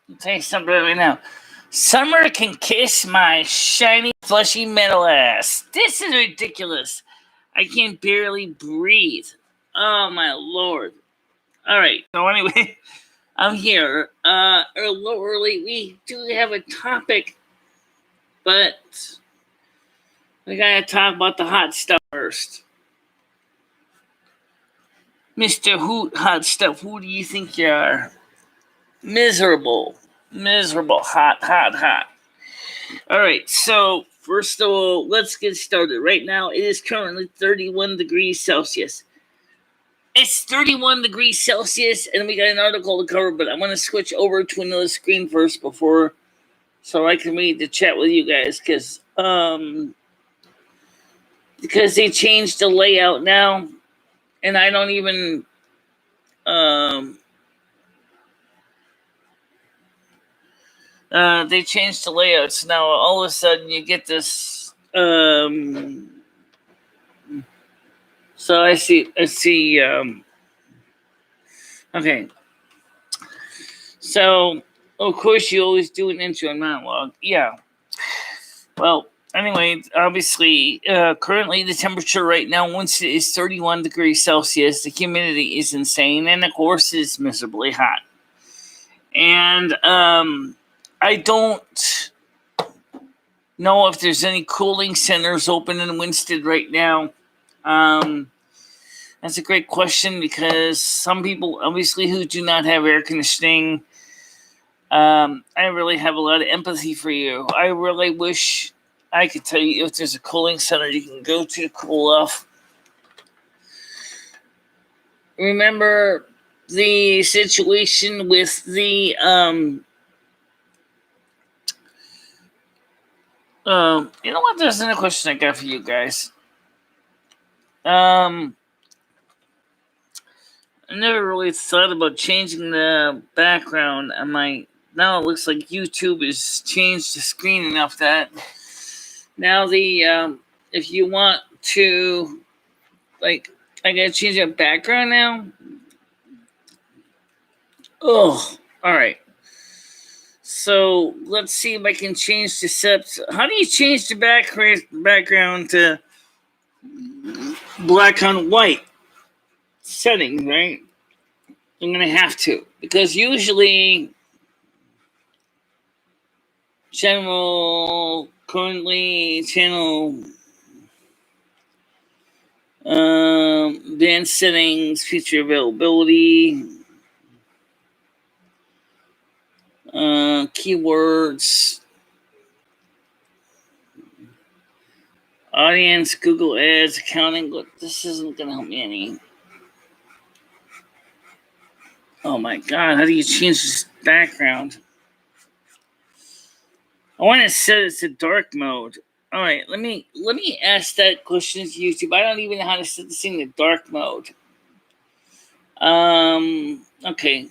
I'll tell you something right now. Summer can kiss my shiny, fleshy metal ass. This is ridiculous. I can barely breathe. Oh, my Lord. All right. So anyway, I'm here. A little early. We do have a topic, but we gotta talk about the hot stuff first. Mr. Hot Stuff, who do you think you are? Miserable. Hot. All right, so first of all, let's get started. Right now, it is currently 31 degrees Celsius. It's 31 degrees Celsius, and we got an article to cover, but I'm going to switch over to another screen first so I can read the chat with you guys, because they changed the layout now, and I don't even, they changed the layouts. Now, all of a sudden, you get this, so I see, okay. So, of course, you always do an intro and monologue. Yeah. Well, anyway, obviously, currently the temperature right now, once it is 31 degrees Celsius, the humidity is insane, and of course, it's miserably hot. And I don't know if there's any cooling centers open in Winston right now. That's a great question, because some people, obviously, who do not have air conditioning, I really have a lot of empathy for you. I really wish I could tell you if there's a cooling center you can go to cool off. Remember the situation with the you know what? There's another question I got for you guys. I never really thought about changing the background on my. Now it looks like YouTube has changed the screen enough that now if you want to, like, I gotta change the background now. Oh, all right. So let's see if I can change the steps. How do you change the background to black on white setting? Right. I'm gonna have to, because usually currently channel advanced settings, feature availability, keywords, audience, Google Ads, accounting. Look, this isn't gonna help me any. Oh my God, how do you change this background? I want to set it to dark mode. All right, let me ask that question to YouTube. I don't even know how to set this thing to dark mode. Okay.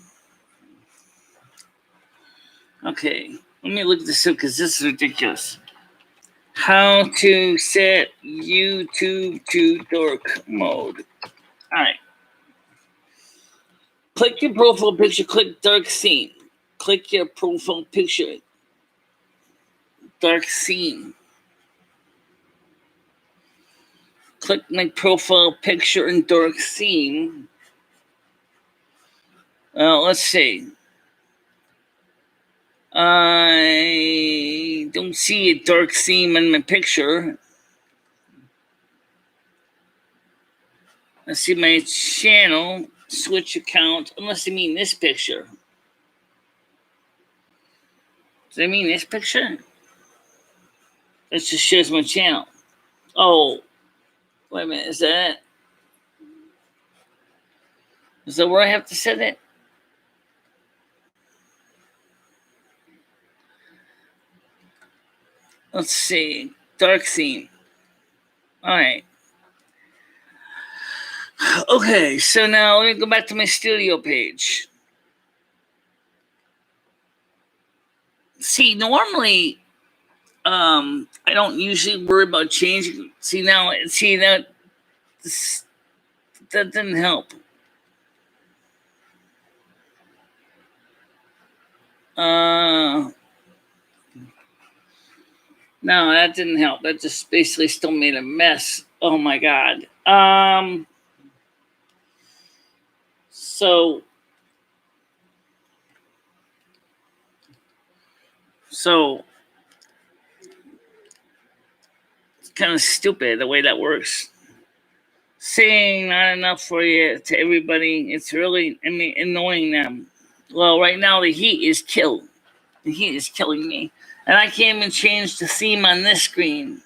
Okay, let me look this up, because this is ridiculous. How to set YouTube to dark mode. All right. Click your profile picture, click dark theme. Click your profile picture, dark theme. Click my profile picture and dark theme. Let's see. I don't see a dark theme in my picture. Let's see my channel, switch account, unless I mean this picture. Does I mean this picture? It just shows my channel. Oh, wait a minute, is that where I have to set it? Let's see, dark theme. All right. Okay, so now let me go back to my studio page. See, normally, I don't usually worry about changing. That didn't help. No, that didn't help. That just basically still made a mess. Oh my god. So it's kind of stupid the way that works. Saying not enough for you to everybody. It's really, annoying them. Well, right now the heat is killed. The heat is killing me. And I can't even change the theme on this screen.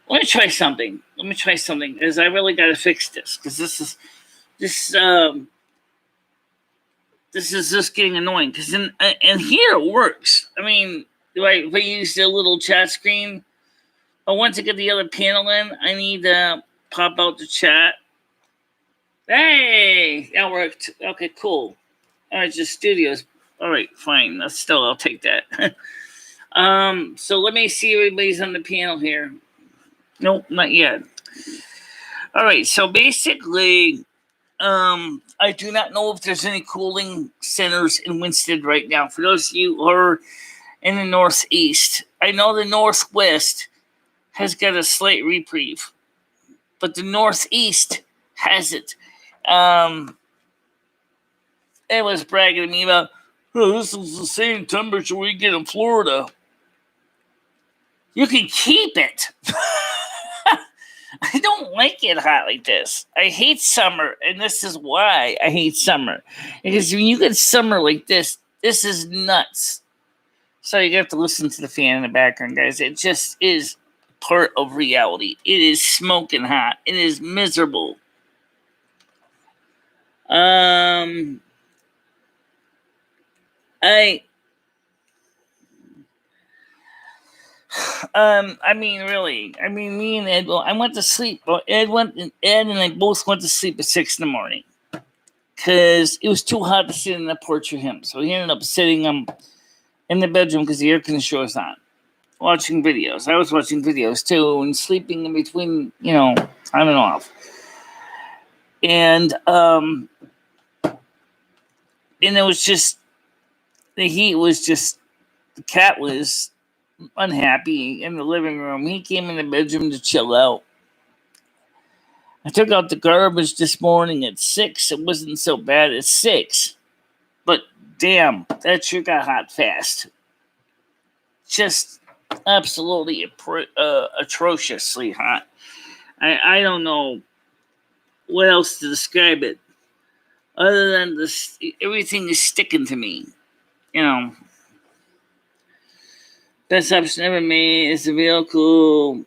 Let me try something. Because I really got to fix this. Because this is just getting annoying. Because and here it works. I mean, if I use the little chat screen, but once I get the other panel in, I need to pop out the chat. Hey, that worked. Okay, cool. All right, just studios. All right, fine. I'll take that. So let me see everybody's on the panel here. Nope, not yet. All right, so basically, I do not know if there's any cooling centers in Winston right now. For those of you who are in the Northeast, I know the Northwest has got a slight reprieve, but the Northeast hasn't. It was bragging to me about, oh, this is the same temperature we get in Florida. You can keep it. I don't like it hot like this. I hate summer, and this is why I hate summer. Because when you get summer like this is nuts. So you have to listen to the fan in the background, guys. It just is part of reality. It is smoking hot. It is miserable. Really. Me and Ed, I went to sleep. Ed and I both went to sleep at 6 in the morning. Because it was too hot to sit in the porch for him. So he ended up sitting in the bedroom because the air conditioner was on. Watching videos. I was watching videos too and sleeping in between, on and off. And it was just, the heat was just, the cat was unhappy in the living room. He came in the bedroom to chill out. I took out the garbage this morning at 6. It wasn't so bad at 6. But damn, that sure got hot fast. Just absolutely atrociously hot. I don't know what else to describe it. Other than this, everything is sticking to me. Best option ever made is the vehicle.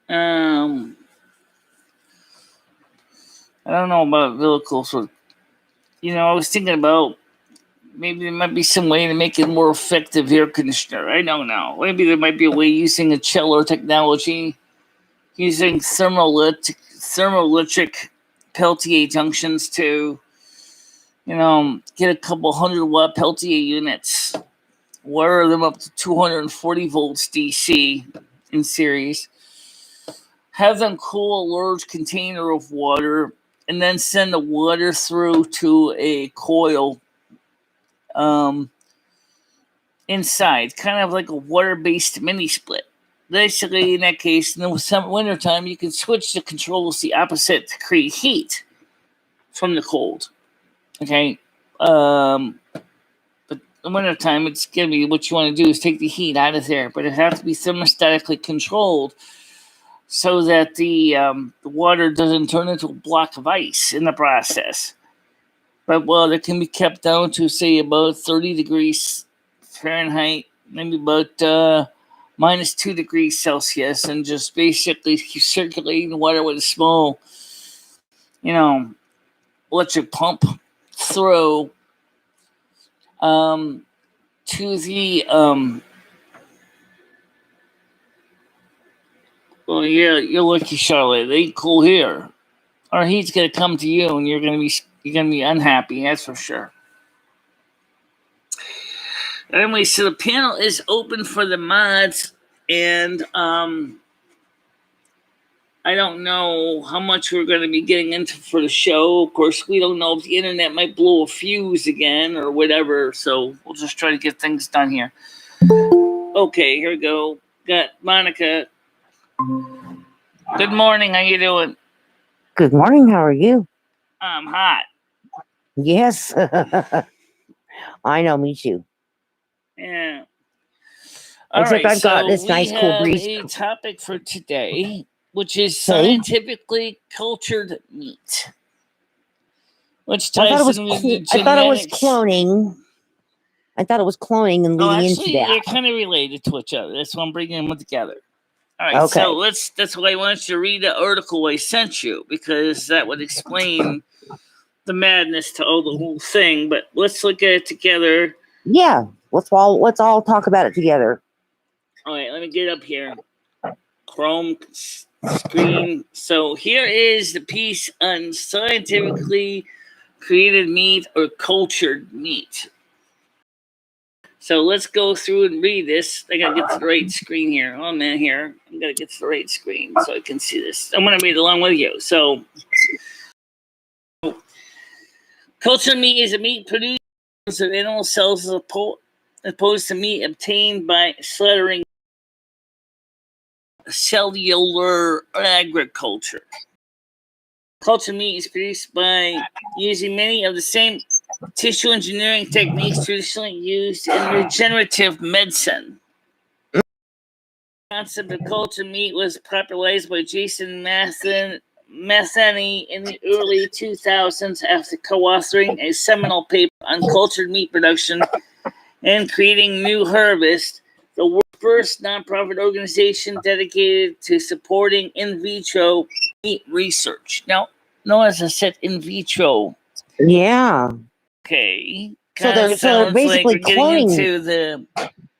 I don't know about vehicles. I was thinking about maybe there might be some way to make it more effective air conditioner. I don't know. Maybe there might be a way using a chiller technology, using thermoelectric Peltier junctions to, get a couple 100-watt Peltier units, wire them up to 240 volts DC in series, have them cool a large container of water, and then send the water through to a coil inside, kind of like a water-based mini split. Basically, in that case, in the wintertime, you can switch the controls the opposite to create heat from the cold. Okay? But in the wintertime, it's going to be what you want to do is take the heat out of there, but it has to be thermostatically controlled so that the water doesn't turn into a block of ice in the process. But, it can be kept down to, say, about 30 degrees Fahrenheit, maybe about minus 2 degrees Celsius, and just basically circulating the water with a small, electric pump through to the well, yeah, you're lucky, Charlotte. It ain't cool here. Our heat's gonna come to you, and you're gonna be unhappy. That's for sure. Anyway, so the panel is open for the mods, and I don't know how much we're going to be getting into for the show. Of course, we don't know if the internet might blow a fuse again or whatever. So we'll just try to get things done here. Okay, here we go. Got Monica. Good morning. How you doing? Good morning. How are you? I'm hot. Yes. I know, me too. Yeah. Except I've got this nice cool breeze. We have a topic for today, which is scientifically cultured meat. Which ties I thought it was cloning. I thought it was cloning and leading into that. They're kind of related to each other. That's why I'm bringing them together. All right, okay. So that's why I wanted you to read the article I sent you, because that would explain the madness to all the whole thing. But let's look at it together. Yeah, let's all talk about it together. All right, let me get up here. Chrome screen. So here is the piece on scientifically created meat or cultured meat. So let's go through and read this. I gotta get to the right screen here. Oh man, here. I'm gonna get to the right screen so I can see this. I'm gonna read along with you. So cultured meat is a meat produced from animal cells as opposed to meat obtained by slaughtering cellular agriculture. Cultured meat is produced by using many of the same tissue engineering techniques traditionally used in regenerative medicine. The concept of cultured meat was popularized by Jason Matheny in the early 2000s after co-authoring a seminal paper on cultured meat production and creating New Harvest, the world's first nonprofit organization dedicated to supporting in vitro meat research. Now, as I said, in vitro. Yeah. Okay. So they're basically like getting into the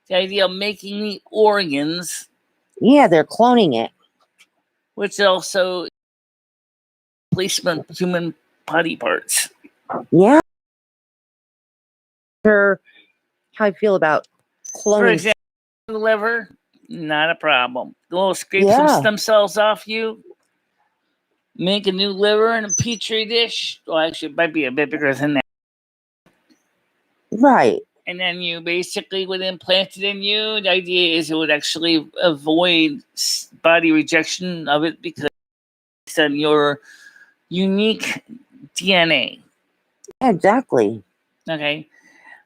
idea of making the organs. Yeah, they're cloning it. Which also replacement human body parts. Yeah. How I feel about cloning. For example, the liver, not a problem. Go scrape some stem cells off you. Make a new liver in a petri dish. Well, actually, it might be a bit bigger than that. Right. And then you basically would implant it in you. The idea is it would actually avoid body rejection of it because it's on your unique DNA. Exactly. Okay.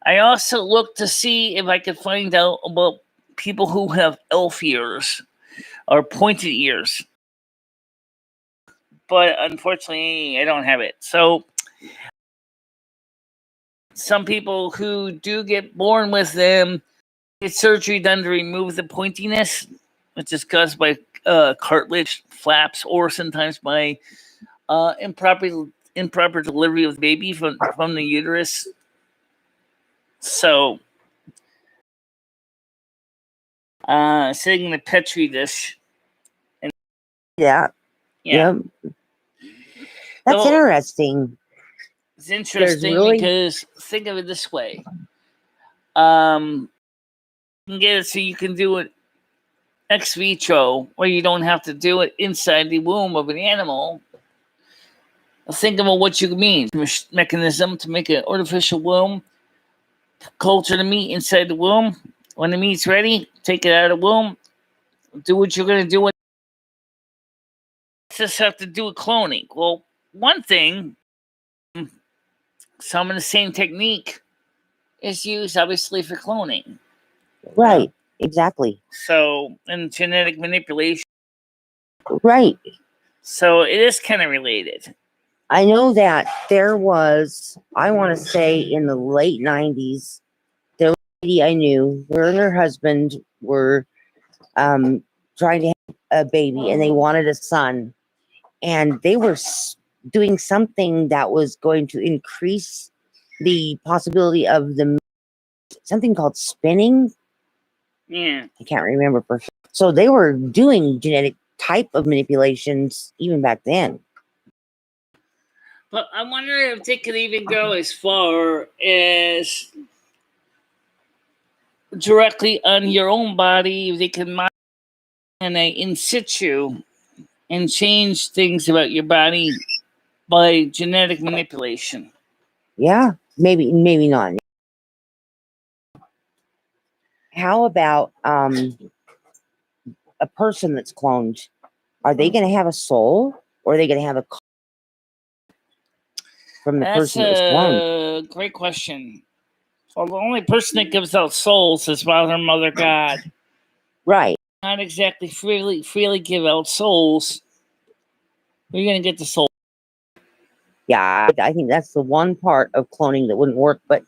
I also looked to see if I could find out about people who have elf ears or pointed ears. But unfortunately, I don't have it. So some people who do get born with them get surgery done to remove the pointiness, which is caused by cartilage flaps or sometimes by improper delivery of the baby from the uterus. So sitting in a petri dish. Yeah. That's interesting. It's interesting because think of it this way. You can get it so you can do it ex vitro, where you don't have to do it inside the womb of an animal. Think about what you mean. Mechanism to make an artificial womb, culture the meat inside the womb. When the meat's ready, take it out of the womb, do what you're going to do. Just have to do with cloning. Well, one thing, some of the same technique is used obviously for cloning. Right, exactly. So, and genetic manipulation. Right. So it is kind of related. I know that there was, I want to say in the late 90s, there was a lady I knew, her and her husband were trying to have a baby and they wanted a son. And they were doing something that was going to increase the possibility of something called spinning. Yeah. I can't remember for sure. So they were doing genetic type of manipulations even back then. But I wonder if they could even go as far as directly on your own body. If they can modify in situ and change things about your body by genetic manipulation. Yeah, maybe not. How about a person that's cloned? Are they going to have a soul, or are they going to have a from the person that was cloned? That's a great question. Well, the only person that gives out souls is Father and Mother God. Right. Not exactly freely give out souls. We're going to get the soul. Yeah, I think that's the one part of cloning that wouldn't work. But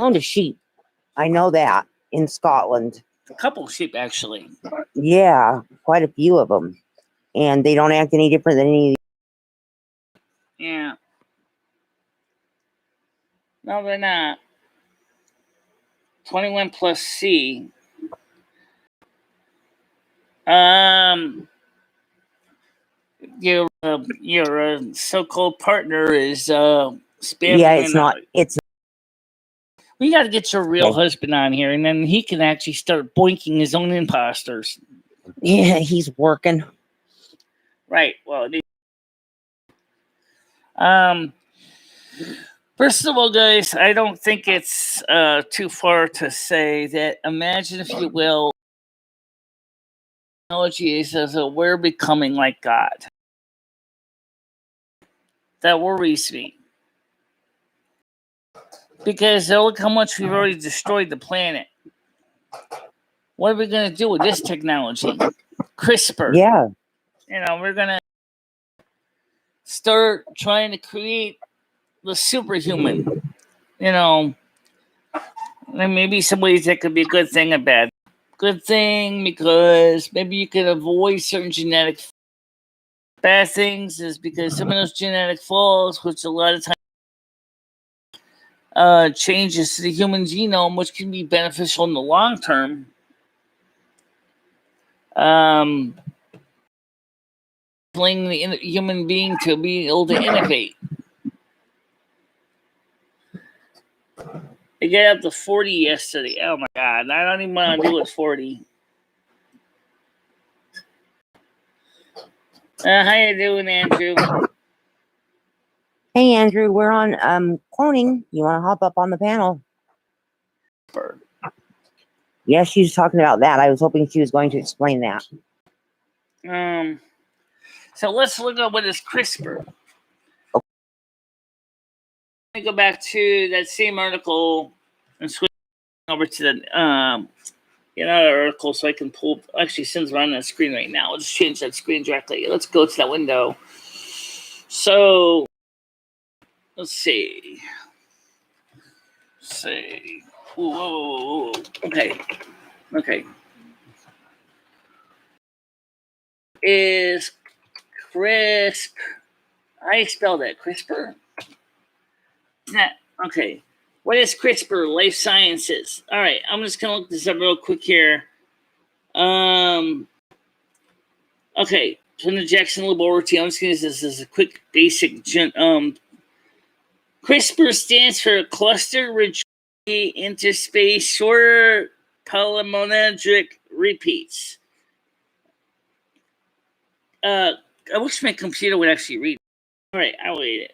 cloned a sheep, I know that, in Scotland. A couple of sheep, actually. Yeah, quite a few of them, and they don't act any different than any. Yeah. No, they're not. 21 plus C. Your so-called partner is spamming. Yeah, it's not. It's. We got to get your real husband on here, and then he can actually start boinking his own imposters. Yeah, he's working. Right. Well, first of all, guys, I don't think it's too far to say that. Imagine, if you will, technology is as a we're becoming like God. That worries me. Because look how much we've already destroyed the planet. What are we going to do with this technology? CRISPR. Yeah. We're going to start trying to create the superhuman. And maybe some ways that could be a good thing or bad. Good thing because maybe you can avoid certain genetic. Bad things is because some of those genetic flaws, which a lot of times changes to the human genome, which can be beneficial in the long term. Enabling the human being to be able to innovate. I got up to 40 yesterday. Oh my God. I don't even want to do it 40. How you doing, Andrew? Hey, Andrew, we're on cloning. You want to hop up on the panel? Yeah, she was talking about that. I was hoping she was going to explain that. So let's look at what is CRISPR. Okay. Let me go back to that same article and switch over to the article so I can pull. Actually, since we're on that screen right now, let's change that screen directly. Let's go to that window. So let's see. Whoa. Okay. Is CRISP? I spelled that CRISPR. Nah, okay. What is CRISPR? Life Sciences. All right, I'm just gonna look this up real quick here. Okay, from the Jackson Laboratory. I'm just gonna use this as a quick basic. CRISPR stands for Cluster Retrieval Interspace Shorter Polymonoglic Repeats. I wish my computer would actually read. All right, I'll read it.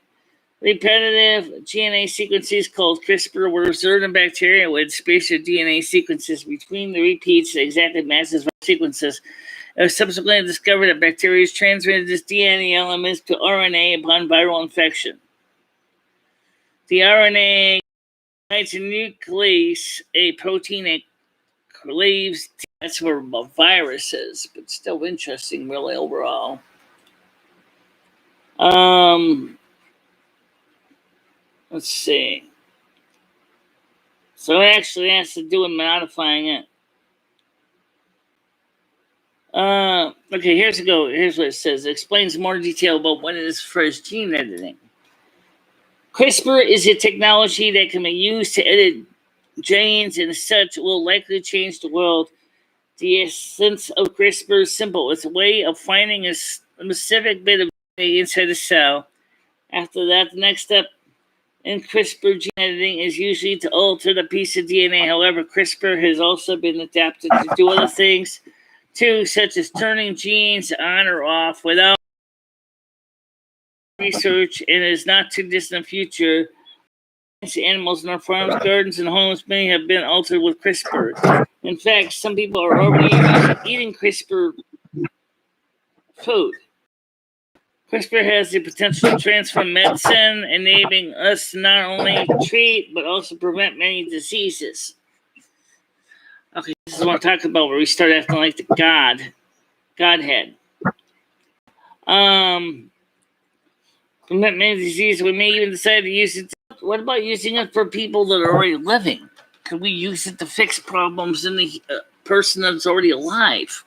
Repetitive DNA sequences called CRISPR were observed in bacteria with spatial DNA sequences between the repeats that exactly matches sequences. It was subsequently discovered that bacteria transmitted this DNA elements to RNA upon viral infection. The RNA unites a nuclease, a protein that cleaves. That's where a virus is, but still interesting, really, overall. Let's see. So it actually has to do with modifying it. Okay, here's what it says. It explains more detail about what it is for gene editing. CRISPR is a technology that can be used to edit genes, and as such will likely change the world. The essence of CRISPR is simple. It's a way of finding a specific bit of DNA inside a cell. After that, the next step in CRISPR gene editing is usually to alter the piece of DNA. However, CRISPR has also been adapted to do other things. 2, such as turning genes on or off without research in is not too distant future. Animals in our farms, gardens, and homes may have been altered with CRISPR. In fact, some people are already eating CRISPR food. CRISPR has the potential to transform medicine, enabling us to not only treat but also prevent many diseases. Okay, this is what I'm talking about, where we start acting like the Godhead. Prevent many diseases. We may even decide to use it. What about using it for people that are already living? Could we use it to fix problems in the person that's already alive?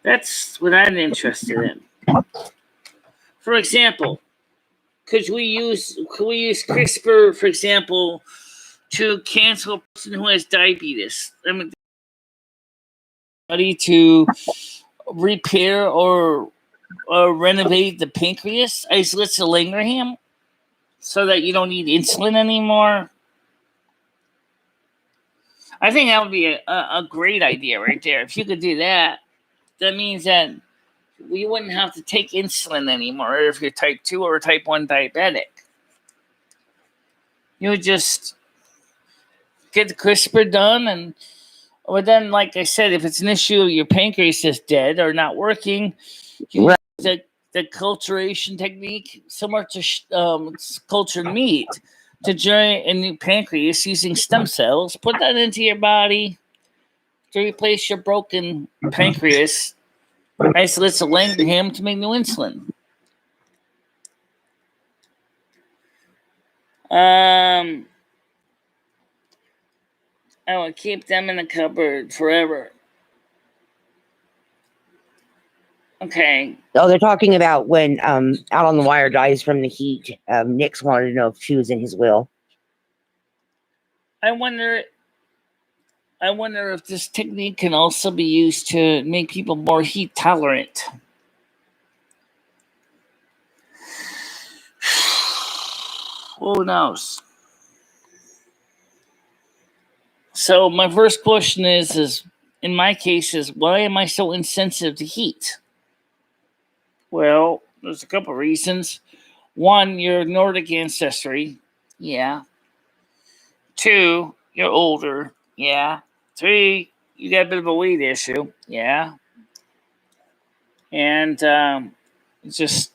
That's what I'm interested in. For example, could we use CRISPR, for example, to cancel a person who has diabetes? I mean, to repair or renovate the pancreas, isolate the Langerham, so that you don't need insulin anymore. I think that would be a great idea right there. If you could do that, that means that we wouldn't have to take insulin anymore if you're type 2 or type 1 diabetic. You would just get the CRISPR done, or then, like I said, if it's an issue, your pancreas is dead or not working, you use the culturation technique, similar to cultured meat, to generate a new pancreas using stem cells. Put that into your body to replace your broken pancreas. Isolates the Langerham to make new insulin. I will keep them in the cupboard forever. Okay. Oh, they're talking about when Out on the Wire dies from the heat. Nick's wanted to know if she was in his will. I wonder if this technique can also be used to make people more heat tolerant. Who knows? So my first question is in my case is, why am I so insensitive to heat? Well, there's a couple reasons. 1, your Nordic ancestry. Yeah. 2, you're older. Yeah. 3, you got a bit of a weight issue. Yeah. And it's just,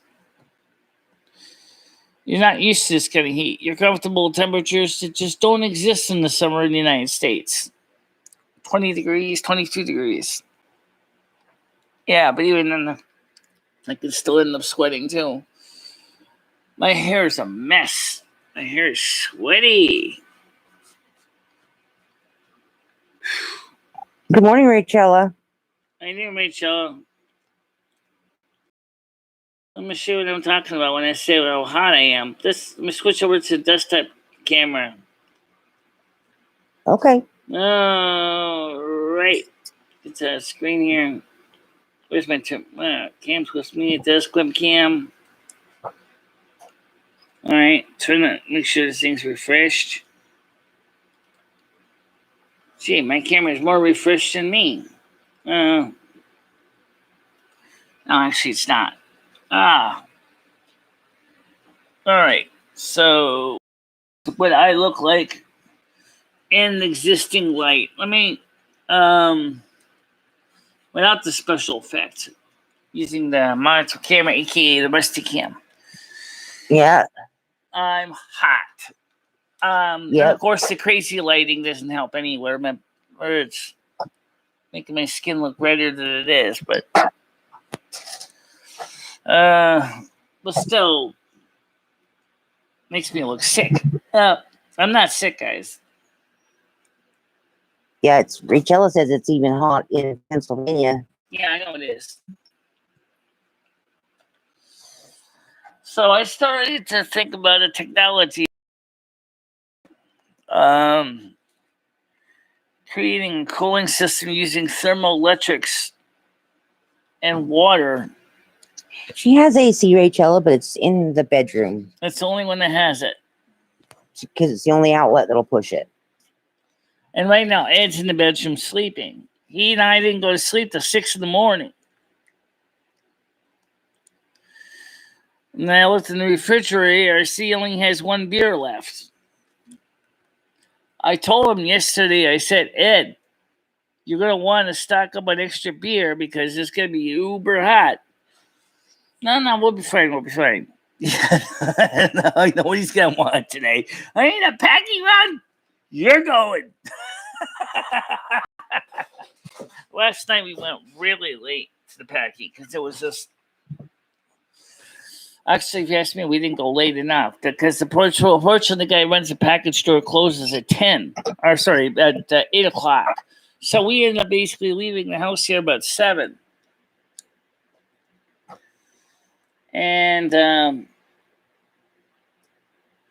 you're not used to this kind of heat. You're comfortable with temperatures that just don't exist in the summer in the United States. 20 degrees, 22 degrees. Yeah, but even then, I can still end up sweating too. My hair is a mess. My hair is sweaty. Good morning, Rachella. I knew, Michelle. Let me see what I'm talking about when I say how hot I am. Let me switch over to desktop camera. Okay. All right. It's a screen here. Where's my cam's with me? Desk webcam. All right. Turn it. Make sure this thing's refreshed. Gee, my camera is more refreshed than me. No, actually, it's not. All right. So, what I look like in existing light. Let me, without the special effect, using the monitor camera, aka the Rusty Cam. Yeah. I'm hot. And of course, the crazy lighting doesn't help anywhere, or it's making my skin look redder than it is. But still, makes me look sick. I'm not sick, guys. Yeah, Rachella says it's even hot in Pennsylvania. Yeah, I know it is. So I started to think about a technology, creating a cooling system using thermoelectrics and water. She has AC, Rachella, but it's in the bedroom. That's the only one that has it. Because it's the only outlet that'll push it. And right now, Ed's in the bedroom sleeping. He and I didn't go to sleep till 6 in the morning. And I looked in the refrigerator. I see he only has one beer left. I told him yesterday, I said, Ed, you're going to want to stock up on extra beer because it's going to be uber hot. No, we'll be fine. We'll be fine. No, I know what he's going to want today. I need a packing run. You're going. Last night we went really late to the packing because it was just. Actually, if you ask me, we didn't go late enough because fortunately, the guy who runs the package store closes at 8 o'clock. So we ended up basically leaving the house here about 7. And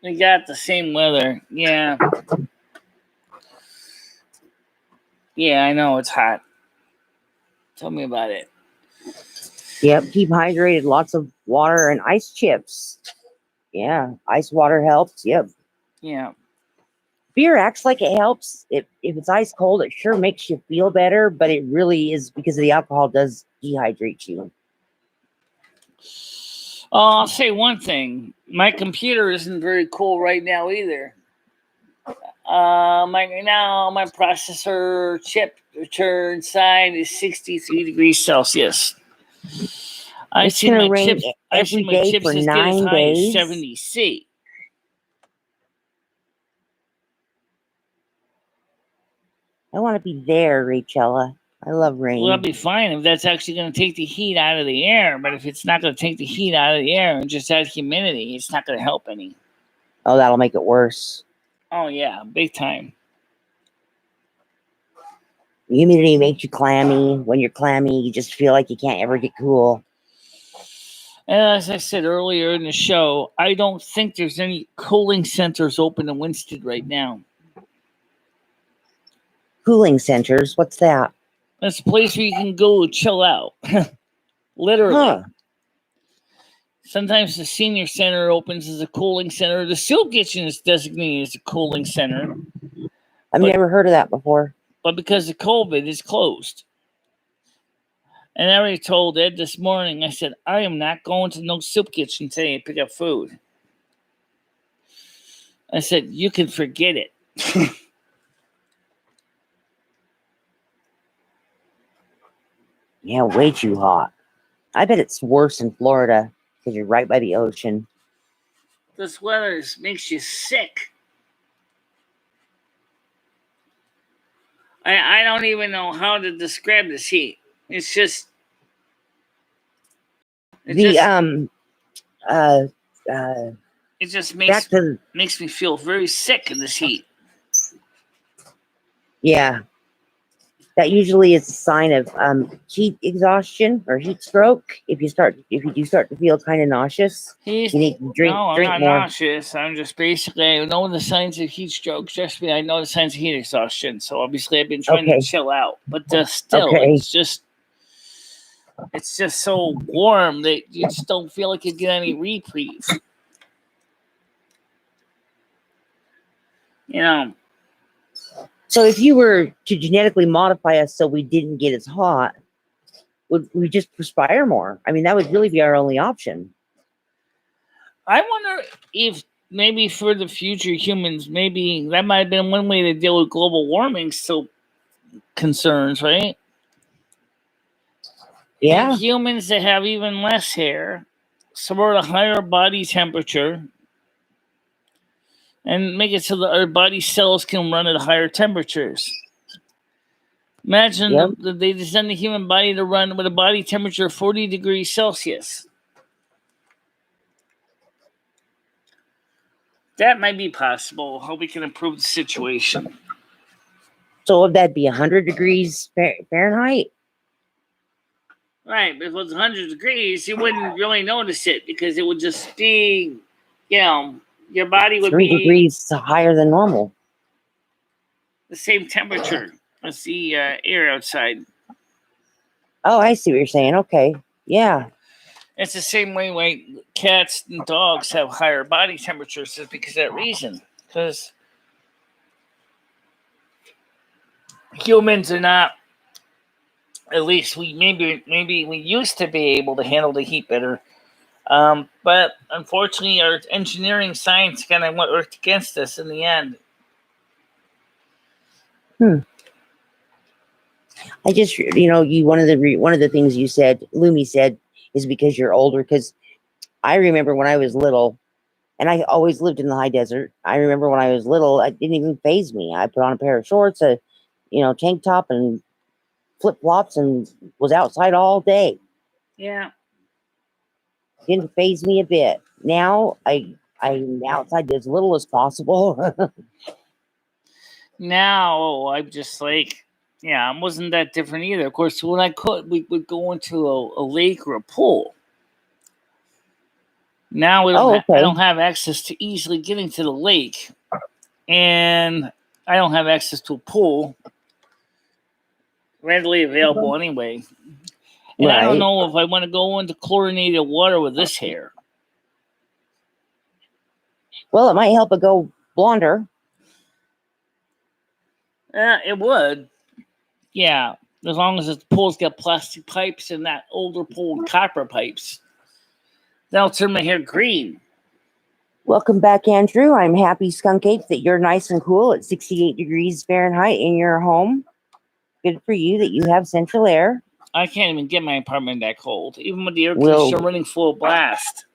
we got the same weather. Yeah. Yeah, I know. It's hot. Tell me about it. Yep, keep hydrated. Lots of water and ice chips. Yeah, ice water helps. Yep. Yeah. Beer acts like it helps. If it's ice cold, it sure makes you feel better, but it really is because of the alcohol does dehydrate you. I'll say one thing. My computer isn't very cool right now either. My processor chip return sign is 63 degrees Celsius. I've It's seen gonna my rain chips. I've every seen my day chips for as get as 9 high as days. 70 C. I want to be there, Rachella. I love rain. Well, that'll be fine if that's actually going to take the heat out of the air. But if it's not going to take the heat out of the air and just add humidity, it's not going to help any. Oh, that'll make it worse. Oh, yeah, big time. Humidity makes you clammy. When you're clammy, you just feel like you can't ever get cool. And as I said earlier in the show, I don't think there's any cooling centers open in Winston right now. Cooling centers? What's that? That's a place where you can go chill out. Literally. Huh. Sometimes the senior center opens as a cooling center. The soup kitchen is designated as a cooling center. I've never heard of that before. But because of COVID, it's closed. And I already told Ed this morning, I said, I am not going to no soup kitchen today to pick up food. I said, you can forget it. Yeah, way too hot. I bet it's worse in Florida because you're right by the ocean. This weather makes you sick. I don't even know how to describe this heat. It's just... It just makes me feel very sick in this heat. Yeah. That usually is a sign of heat exhaustion or heat stroke. If you do start to feel kind of nauseous, you need to drink I'm not more. nauseous. I'm just basically, I know the signs of heat stroke. Trust me, I know the signs of heat exhaustion. So obviously, I've been trying to chill out. But still, it's just so warm that you just don't feel like you get any reprieve. You know. So if you were to genetically modify us so we didn't get as hot, would we just perspire more? I mean, that would really be our only option. I wonder if maybe for the future humans, maybe that might have been one way to deal with global warming concerns, right? Yeah. And humans that have even less hair, support a higher body temperature, and make it so that our body cells can run at higher temperatures. Imagine that they designed the human body to run with a body temperature of 40 degrees Celsius. That might be possible. How we can improve the situation. So would that be 100 degrees Fahrenheit? Right, but if it was 100 degrees, you wouldn't really notice it because it would just be, your body would 3 be 3 degrees higher than normal. The same temperature as the air outside. Oh, I see what you're saying. Okay, yeah. It's the same way like cats and dogs have higher body temperatures just because of that reason. Because humans are not. At least maybe we used to be able to handle the heat better. But unfortunately, our engineering science kind of worked against us in the end. I just, one of the things you said, Lumi said, is because you're older. Because I remember when I was little, and I always lived in the high desert. I remember when I was little, it didn't even faze me. I put on a pair of shorts, a tank top, and flip flops, and was outside all day. Yeah. Didn't faze me a bit. Now I'm outside as little as possible. Now I'm just like, yeah, it wasn't that different either. Of course, when we would go into a lake or a pool. Now I don't have access to easily getting to the lake, and I don't have access to a pool readily available anyway. And I don't know if I want to go into chlorinated water with this hair. Well, it might help it go blonder. It would. Yeah, as long as the pool's got plastic pipes and that older pool with copper pipes. That'll turn my hair green. Welcome back, Andrew. I'm happy, Skunk Ape, that you're nice and cool at 68 degrees Fahrenheit in your home. Good for you that you have central air. I can't even get my apartment that cold, even with the air conditioner running full blast.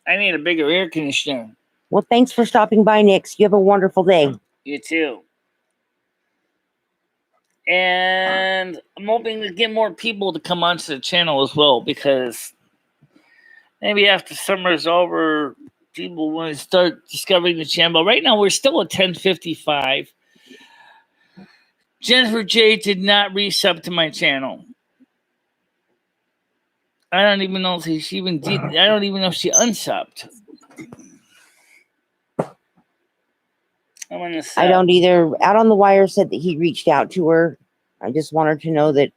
I need a bigger air conditioner. Well, thanks for stopping by, Nix. You have a wonderful day. You too. And I'm hoping to get more people to come onto the channel as well, because maybe after summer's over, people want to start discovering the channel. Right now, we're still at 1055. Jennifer J did not resub to my channel. I don't even know if she even did. I don't even know if she unsubbed. I don't either. Out on the Wire said that he reached out to her. I just want her to know that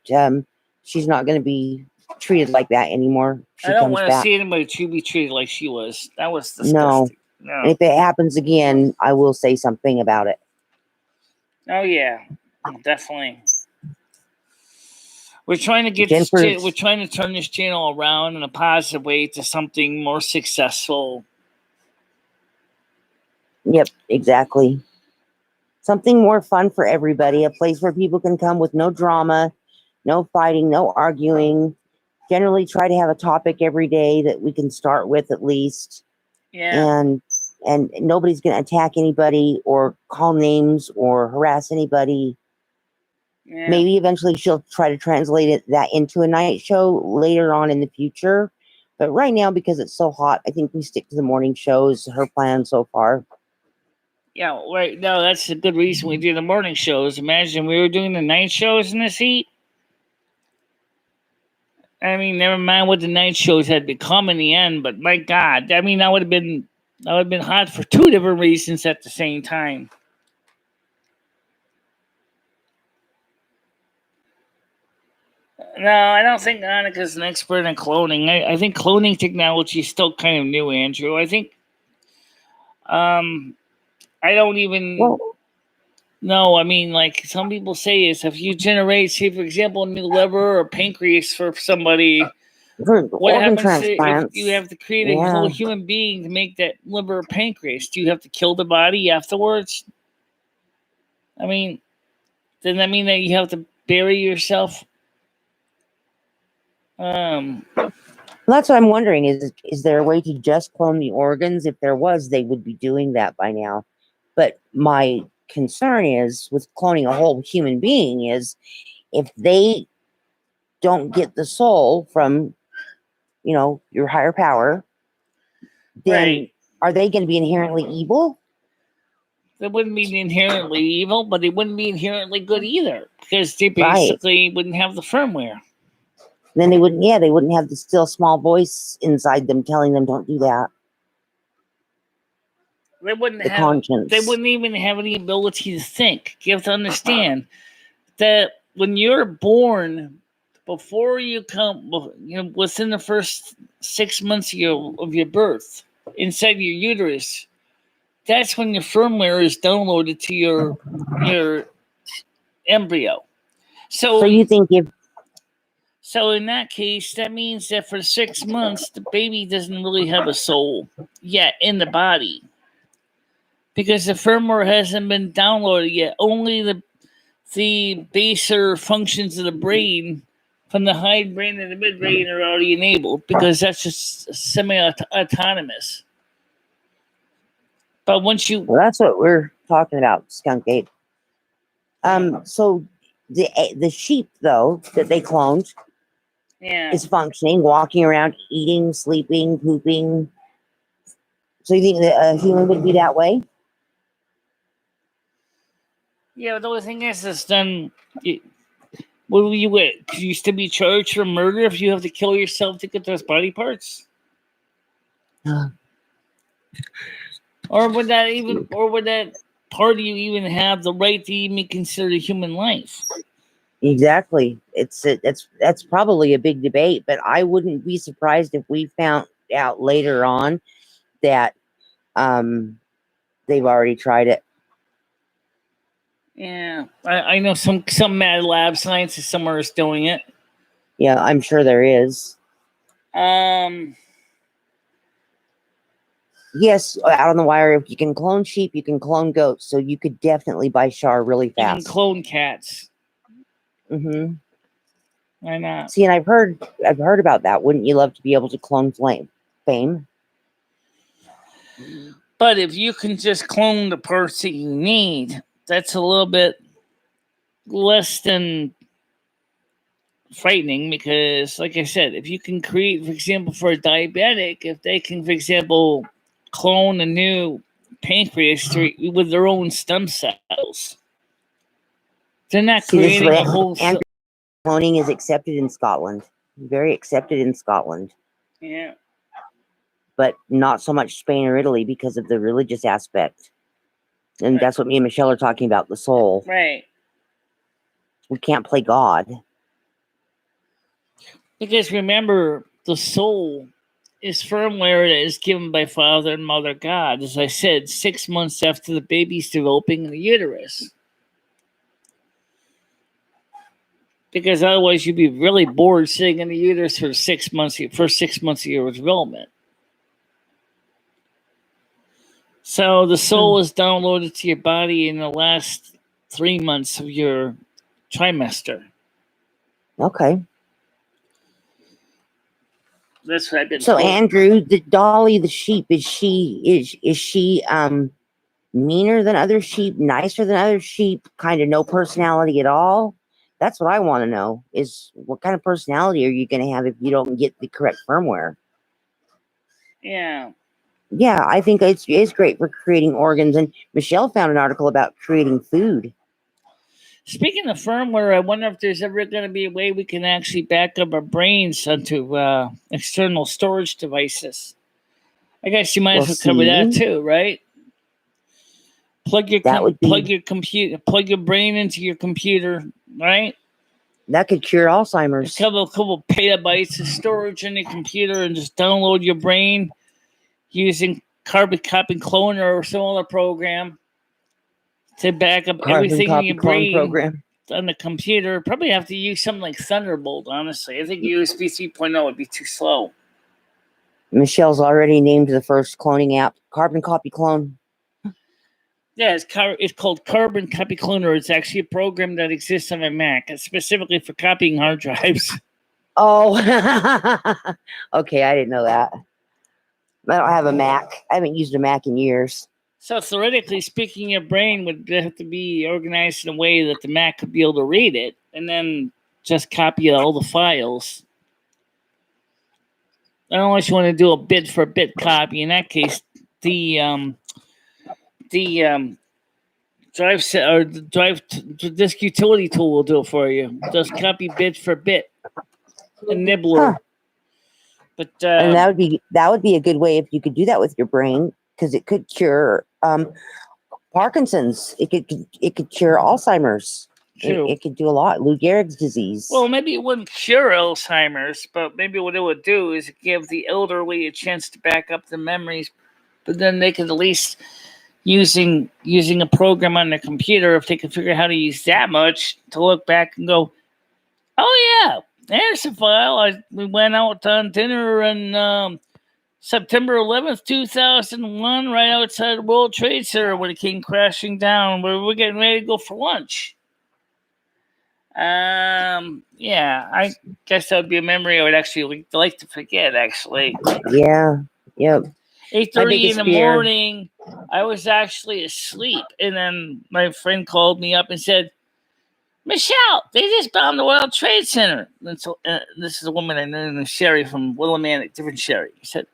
she's not going to be treated like that anymore. I don't want to see anybody be treated like she was. That was disgusting. No. And if it happens again, I will say something about it. Oh yeah, definitely. We're trying to get we're trying to turn this channel around in a positive way to something more successful. Yep, exactly. Something more fun for everybody. A place where people can come with no drama, no fighting, no arguing. Generally try to have a topic every day that we can start with at least. Yeah. And nobody's going to attack anybody or call names or harass anybody. Yeah. Maybe eventually she'll try to translate that into a night show later on in the future. But right now, because it's so hot, I think we stick to the morning shows, her plan so far. Yeah, right. No, that's a good reason we do the morning shows. Imagine we were doing the night shows in this heat. I mean, never mind what the night shows had become in the end, but my God, I mean, that would have been hot for two different reasons at the same time. No, I don't think Annika's an expert in cloning. I think cloning technology is still kind of new, Andrew. I think, I don't even know. I mean, like some people say is if you generate, say, for example, a new liver or pancreas for somebody, what happens if you have to create a whole human being to make that liver or pancreas? Do you have to kill the body afterwards? I mean, doesn't that mean that you have to bury yourself? That's what I'm wondering. Is there a way to just clone the organs? If there was, they would be doing that by now. But my concern is with cloning a whole human being is if they don't get the soul from, your higher power, then are they going to be inherently evil? They wouldn't be inherently evil, but they wouldn't be inherently good either, because they basically wouldn't have the firmware. Then they wouldn't have the still small voice inside them telling them don't do that. They wouldn't They wouldn't even have any ability to think. You have to understand that when you're born, before you come, within the first 6 months of your birth, inside your uterus, that's when your firmware is downloaded to your embryo. So you think if So in that case, that means that for 6 months, the baby doesn't really have a soul yet in the body. Because the firmware hasn't been downloaded yet. Only the baser functions of the brain from the hindbrain and the midbrain are already enabled because that's just semi-autonomous. But once you... Well, that's what we're talking about, Skunk Ape. So the sheep, though, that they cloned is functioning, walking around, eating, sleeping, pooping. So you think that a human would be that way? Yeah, the only thing is then... What will you with? Could you still be charged for murder if you have to kill yourself to get those body parts? Or would that part of you even have the right to even be considered a human life? Exactly. That's probably a big debate, but I wouldn't be surprised if we found out later on that they've already tried it. Yeah, I know some mad lab scientist somewhere is doing it. Yeah, I'm sure there is. Yes, out on the wire, if you can clone sheep, you can clone goats, so you could definitely buy Char really fast. You can clone cats. Mm-hmm. Why not? See, and I've heard about that. Wouldn't you love to be able to clone Fame? But if you can just clone the parts that you need, that's a little bit less than frightening because, like I said, if you can create, for example, for a diabetic, if they can, for example, clone a new pancreas with their own stem cells, they're not creating a whole... Cloning is accepted in Scotland. Very accepted in Scotland. Yeah. But not so much Spain or Italy because of the religious aspect. And right. That's what me and Michelle are talking about, the soul. Right. We can't play God. Because remember, the soul is firmware that is given by Father and Mother God, as I said, 6 months after the baby's developing in the uterus. Because otherwise you'd be really bored sitting in the uterus for 6 months, first 6 months of your development. So the soul is downloaded to your body in the last 3 months of your trimester. Okay. That's what I've been told. Andrew, the Dolly, the sheep, is she meaner than other sheep, nicer than other sheep, kind of no personality at all? That's what I want to know, is what kind of personality are you going to have if you don't get the correct firmware? Yeah. Yeah, I think it's great for creating organs. And Michelle found an article about creating food. Speaking of firmware, I wonder if there's ever going to be a way we can actually back up our brains onto external storage devices. I guess you might as well cover that too, right? Plug your brain into your computer, right? That could cure Alzheimer's. A couple petabytes of storage in your computer and just download your brain using Carbon Copy Cloner or some other program to back up everything in your brain program on the computer. Probably have to use something like Thunderbolt, honestly. I think USB 3.0 would be too slow. Michelle's already named the first cloning app Carbon Copy Clone. Yeah, it's called Carbon Copy Cloner. It's actually a program that exists on my Mac. It's specifically for copying hard drives. Oh, okay. I didn't know that. I don't have a Mac. I haven't used a Mac in years. So theoretically speaking, your brain would have to be organized in a way that the Mac could be able to read it and then just copy all the files. Unless you want to do a bit for bit copy. In that case, the drive disk utility tool will do it for you. Just copy bit for bit. A nibbler. Huh. But and that would be a good way if you could do that with your brain, because it could cure Parkinson's. It could cure Alzheimer's. It could do a lot. Lou Gehrig's disease. Well, maybe it wouldn't cure Alzheimer's, but maybe what it would do is give the elderly a chance to back up the memories. But then they could at least using a program on their computer, if they could figure out how to use that much, to look back and go, Oh yeah, there's a file. We went out on dinner on September 11th, 2001, right outside the World Trade Center when it came crashing down. We were getting ready to go for lunch. Yeah, I guess that would be a memory I would actually like to forget. Actually, Yeah. Yep. 8:30 in the morning, I was actually asleep, and then my friend called me up and said, "Michelle, they just bombed the World Trade Center." And so this is a woman I knew, Sherry from Willimantic, different Sherry. He said,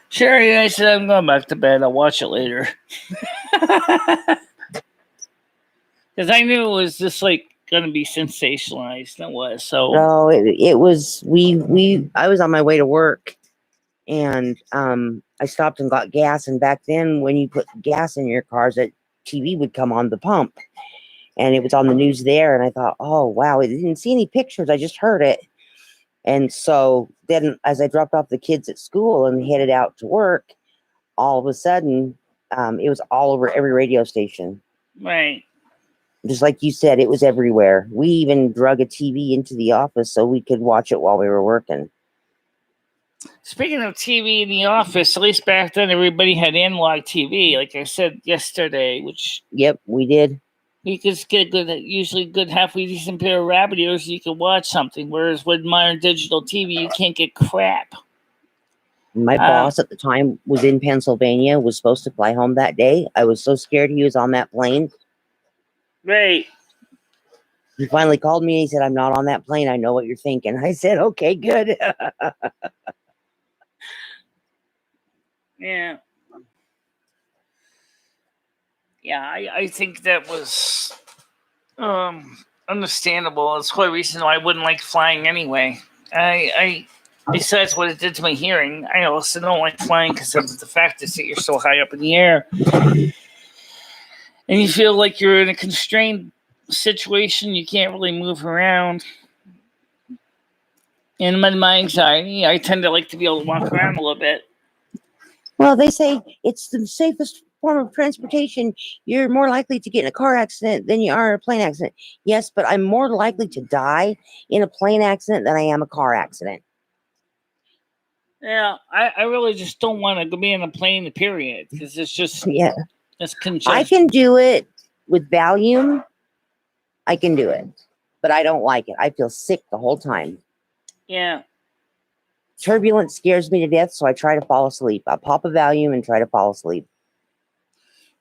"Sherry," I said, "I'm going back to bed. I'll watch it later." Because I knew it was just like going to be sensationalized. And it was. So no, it was. I was on my way to work, and I stopped and got gas. And back then, when you put gas in your cars, that TV would come on the pump, and it was on the news there. And I thought, oh wow, I didn't see any pictures. I just heard it. And so then, as I dropped off the kids at school and headed out to work, all of a sudden, it was all over every radio station. Right. Just like you said, it was everywhere. We even drug a TV into the office so we could watch it while we were working. Speaking of TV in the office, at least back then, everybody had analog TV, like I said yesterday, which... Yep, we did. You could get usually good, halfway decent pair of rabbit ears, you could watch something. Whereas with modern digital TV, you can't get crap. My boss at the time was in Pennsylvania, was supposed to fly home that day. I was so scared he was on that plane. Right. He finally called me and he said, "I'm not on that plane. I know what you're thinking." I said, "Okay, good." Yeah. Yeah, I think that was understandable. It's quite a reason why I wouldn't like flying anyway. I besides what it did to my hearing, I also don't like flying because of the fact that you're so high up in the air. And you feel like you're in a constrained situation. You can't really move around. And my anxiety, I tend to like to be able to walk around a little bit. Well, they say it's the safest form of transportation. You're more likely to get in a car accident than you are in a plane accident. Yes, but I'm more likely to die in a plane accident than I am a car accident. Yeah, I really just don't want to be in a plane, period, because it's just... Yeah. It's congestion. I can do it with Valium. I can do it, but I don't like it. I feel sick the whole time. Yeah. Turbulence scares me to death, so I try to fall asleep. I pop a Valium and try to fall asleep.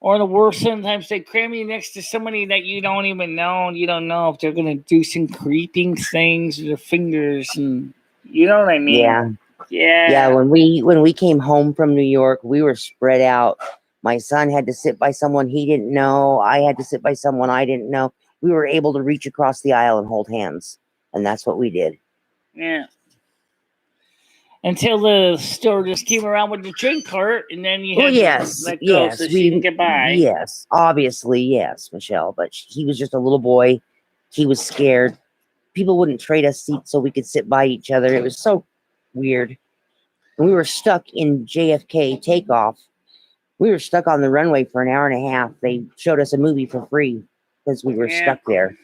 Or the worst, sometimes they cram you next to somebody that you don't even know. You don't know if they're going to do some creeping things with their fingers, and you know what I mean? Yeah. Yeah. Yeah, when we came home from New York, we were spread out. My son had to sit by someone he didn't know. I had to sit by someone I didn't know. We were able to reach across the aisle and hold hands, and that's what we did. Yeah. Until the stewardess came around with the drink cart, and then you had to let go so she can get by. Yes, obviously, yes, Michelle. But he was just a little boy. He was scared. People wouldn't trade us seats so we could sit by each other. It was so weird. And we were stuck in JFK takeoff. We were stuck on the runway for an hour and a half. They showed us a movie for free because we were stuck there.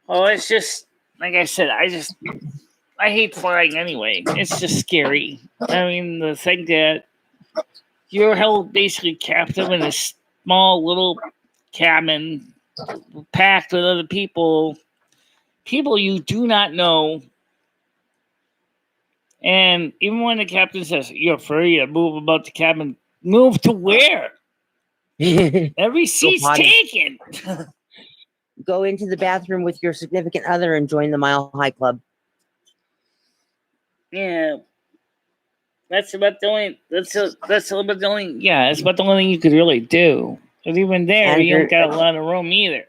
Well, it's just, like I said, I hate flying anyway. It's just scary. I mean, the thing that you're held basically captive in a small little cabin packed with other people you do not know. And even when the captain says, "You're free to move about the cabin," move to where? Every seat's taken. Go into the bathroom with your significant other and join the Mile High Club. Yeah. That's about the only thing you could really do. But even there, and you don't got a lot of room either.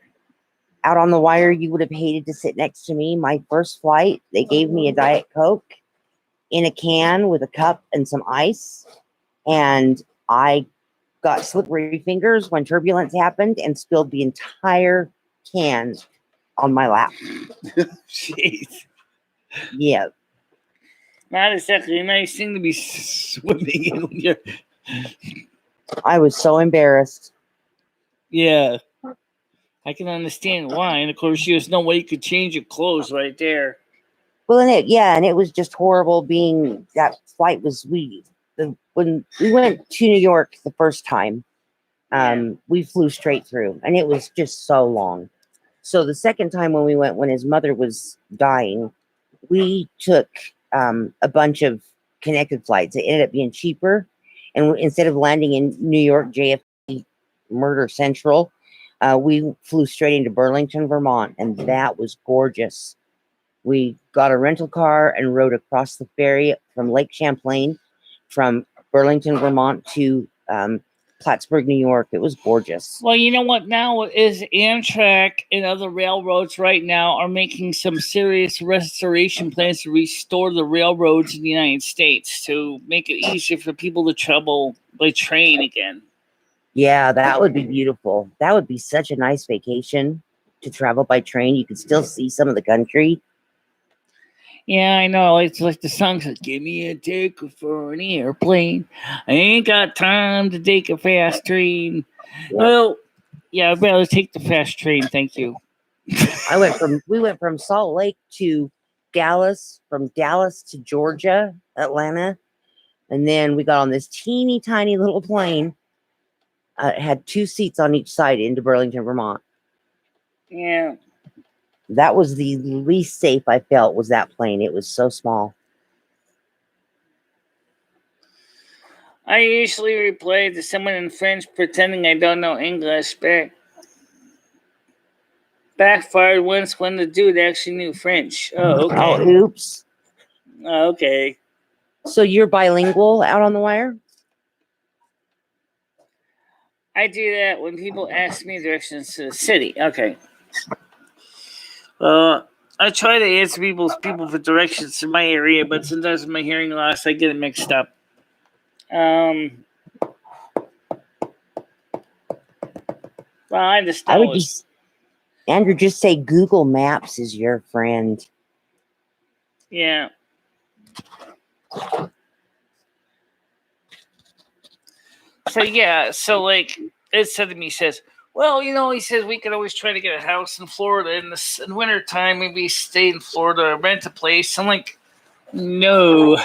Out on the wire, you would have hated to sit next to me. My first flight, they gave me a Diet Coke in a can with a cup and some ice. And I got slippery fingers when turbulence happened and spilled the entire can on my lap. Jeez. Yeah. Not exactly a nice thing to be swimming in when you're... I was so embarrassed. Yeah. I can understand why. And of course, there's no way you could change your clothes right there. Well, and it was just horrible being that flight was when we went to New York the first time, we flew straight through and it was just so long. So the second time when we went, when his mother was dying, we took a bunch of connected flights. It ended up being cheaper. And instead of landing in New York, JFK, Murder Central, we flew straight into Burlington, Vermont. And that was gorgeous. We got a rental car and rode across the ferry from Lake Champlain, from Burlington, Vermont to Plattsburgh, New York. It was gorgeous. Well, you know what now is Amtrak and other railroads right now are making some serious restoration plans to restore the railroads in the United States to make it easier for people to travel by train again. Yeah, that would be beautiful. That would be such a nice vacation to travel by train. You could still see some of the country. Yeah, I know. It's like the song says, "Give me a ticket for an airplane. I ain't got time to take a fast train." Yeah. Well, yeah, I'd rather take the fast train. Thank you. We went from Salt Lake to Dallas, from Dallas to Georgia, Atlanta, and then we got on this teeny tiny little plane. It had 2 seats on each side into Burlington, Vermont. Yeah. That was the least safe I felt, was that plane. It was so small. I usually reply to someone in French pretending I don't know English, but backfired once when the dude actually knew French. Oh, okay. Oh, oops. Oh, okay. So you're bilingual out on the wire? I do that when people ask me directions to the city. Okay. I try to answer people for directions to my area, but sometimes with my hearing loss, I get it mixed up. Well, I just know. I would just, Andrew, just say Google Maps is your friend. Yeah. So like it said to me, says, well, he says we could always try to get a house in Florida in winter time, maybe stay in Florida or rent a place. I'm like, no.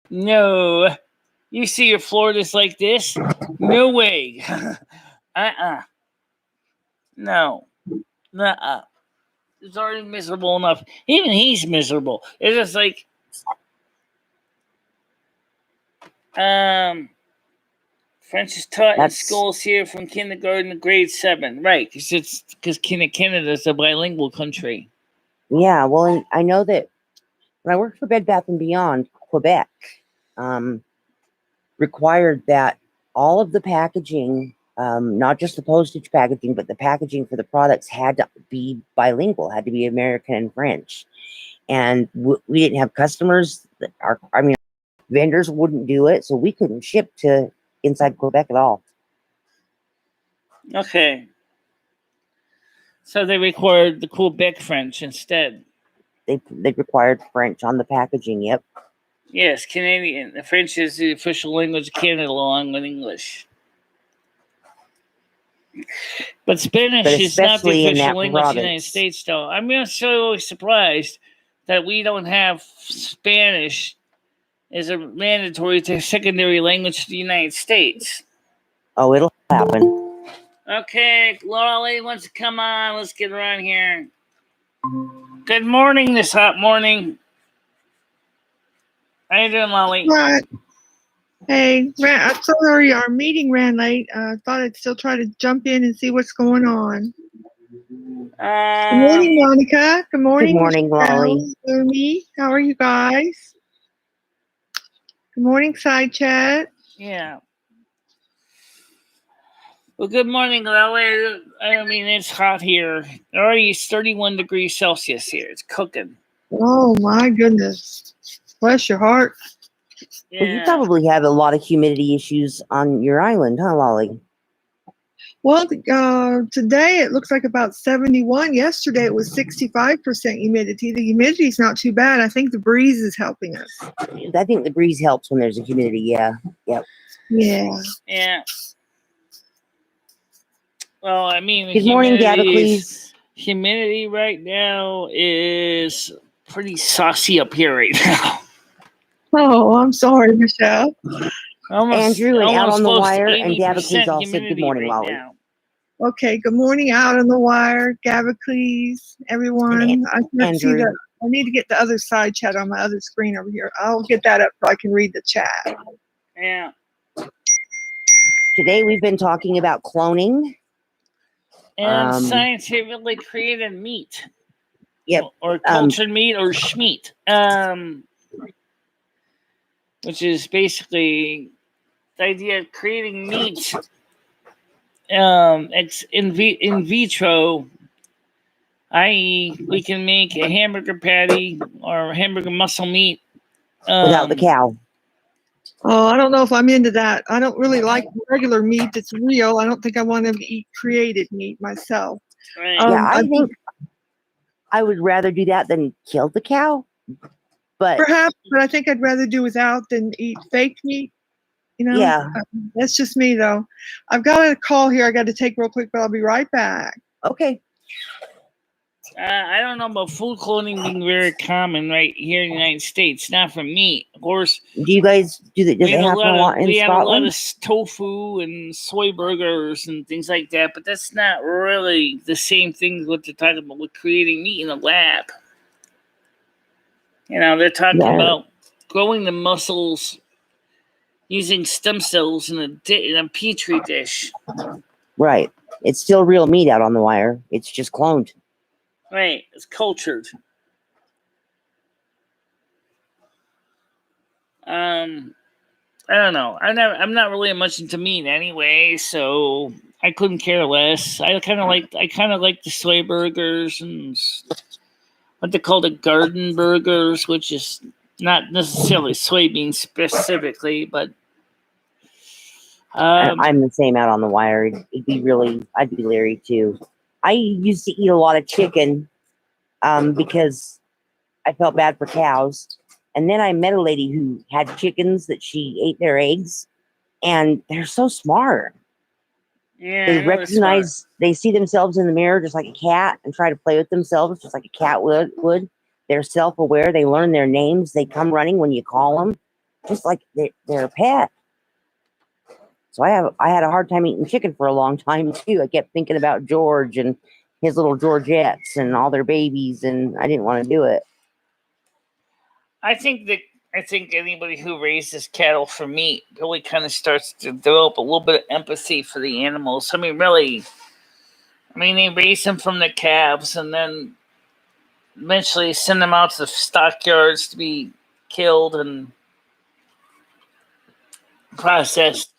You see your Florida's like this? No way. No. Nuh-uh. It's already miserable enough. Even he's miserable. It's just like French is taught in schools here from kindergarten to grade 7, right? Because Canada is a bilingual country. Yeah, well, and I know that when I worked for Bed Bath & Beyond, Quebec required that all of the packaging, not just the postage packaging, but the packaging for the products had to be bilingual, had to be American and French. And we didn't have customers. Vendors wouldn't do it, so we couldn't ship to inside Quebec at all. Okay. So they required the Quebec French instead. They required French on the packaging, yep. Yes, Canadian. The French is the official language of Canada along with English. But Spanish is not the official language of the United States, though. I'm so surprised that we don't have Spanish as a mandatory secondary language to the United States. Oh, it'll happen. Okay, Laura Lady wants to come on. Let's get her on here. Good morning this hot morning. How you doing, Lolly? Right. Hey, I'm sorry our meeting ran late. I thought I'd still try to jump in and see what's going on. Good morning, Monica. Good morning. Good morning, Lolly. Amy. How are you guys? Good morning, side chat. Yeah. Well, good morning, Lolly. I mean, it's hot here. Already 31 degrees Celsius here. It's cooking. Oh, my goodness. Bless your heart. Yeah. Well, you probably have a lot of humidity issues on your island, huh, Lolly? Well, today it looks like about 71. Yesterday it was 65% humidity. The humidity is not too bad. I think the breeze is helping us. I think the breeze helps when there's a humidity, yeah. Yep. Yeah. Yeah. Well, I mean, the Good morning, Gabacles. humidity right now is pretty saucy up here right now. Oh, I'm sorry, Michelle. Andrew and out on the wire, and Gabacles all said good morning, right Lolly. now. Okay, good morning out on the wire, Gabacles, everyone. I can't see Andrew. I need to get the other side chat on my other screen over here. I'll get that up so I can read the chat. Yeah. Today we've been talking about cloning. And scientifically created meat. Yep. Or cultured meat or schmeat. Which is basically the idea of creating meat in vitro, i.e., we can make a hamburger patty or hamburger muscle meat without the cow. Oh, I don't know if I'm into that. I don't really like regular meat that's real. I don't think I want to eat created meat myself. Right. Yeah, I think I would rather do that than kill the cow. But perhaps, but I think I'd rather do without than eat fake meat. You know, yeah, that's just me though. I've got a call here I got to take real quick, but I'll be right back. Okay. I don't know about food cloning being very common right here in the United States. Not for meat, of course. Do you guys does it happen a lot in Scotland? We have a lot of tofu and soy burgers and things like that, but that's not really the same thing as what they're talking about with creating meat in a lab. You know, they're talking about growing the muscles using stem cells in a petri dish. Right. It's still real meat out on the wire. It's just cloned. Right. It's cultured. I don't know. I'm not really much into meat anyway, so I couldn't care less. I kind of like the soy burgers and what they call the garden burgers, which is not necessarily soybeans specifically, but I'm the same out on the wire. It'd be really, I'd be leery too. I used to eat a lot of chicken because I felt bad for cows. And then I met a lady who had chickens that she ate their eggs, and they're so smart. Yeah, they recognize, they see themselves in the mirror just like a cat and try to play with themselves just like a cat would. They're self-aware. They learn their names. They come running when you call them, just like they're a pet. So I had a hard time eating chicken for a long time too. I kept thinking about George and his little Georgettes and all their babies, and I didn't want to do it. I think anybody who raises cattle for meat really kind of starts to develop a little bit of empathy for the animals. I mean, really, they raise them from the calves and then eventually send them out to the stockyards to be killed and processed.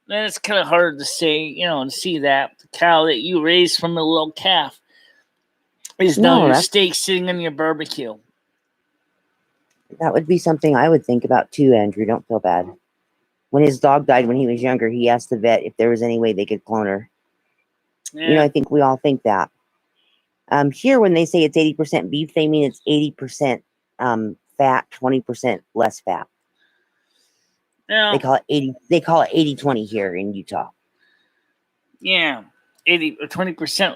Then it's kind of hard to say, to see that the cow that you raised from a little calf is now your steak sitting on your barbecue. That would be something I would think about too, Andrew. Don't feel bad. When his dog died when he was younger, he asked the vet if there was any way they could clone her. Yeah. I think we all think that. Here, when they say it's 80% beef, they mean it's 80% fat, 20% less fat. Now, they call it 80-20 here in Utah. Yeah, 80 or 20%,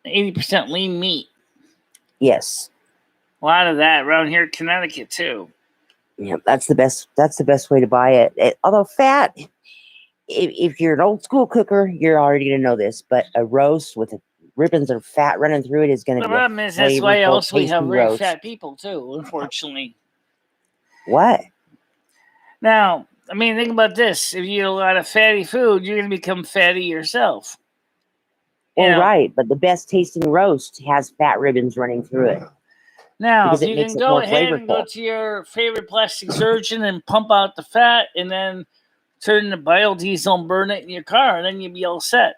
80% lean meat. Yes, a lot of that around here in Connecticut too. Yeah, that's the best. That's the best way to buy it. Although fat, if you're an old school cooker, you're already gonna know this. But a roast with ribbons of fat running through it is gonna be. The problem is that's why also we have very fat people too. Unfortunately. What? Now, think about this. If you eat a lot of fatty food, you're going to become fatty yourself. Well, right. But the best tasting roast has fat ribbons running through it. Now, if you can go ahead and go to your favorite plastic surgeon and pump out the fat and then turn the biodiesel and burn it in your car, then you'd be all set.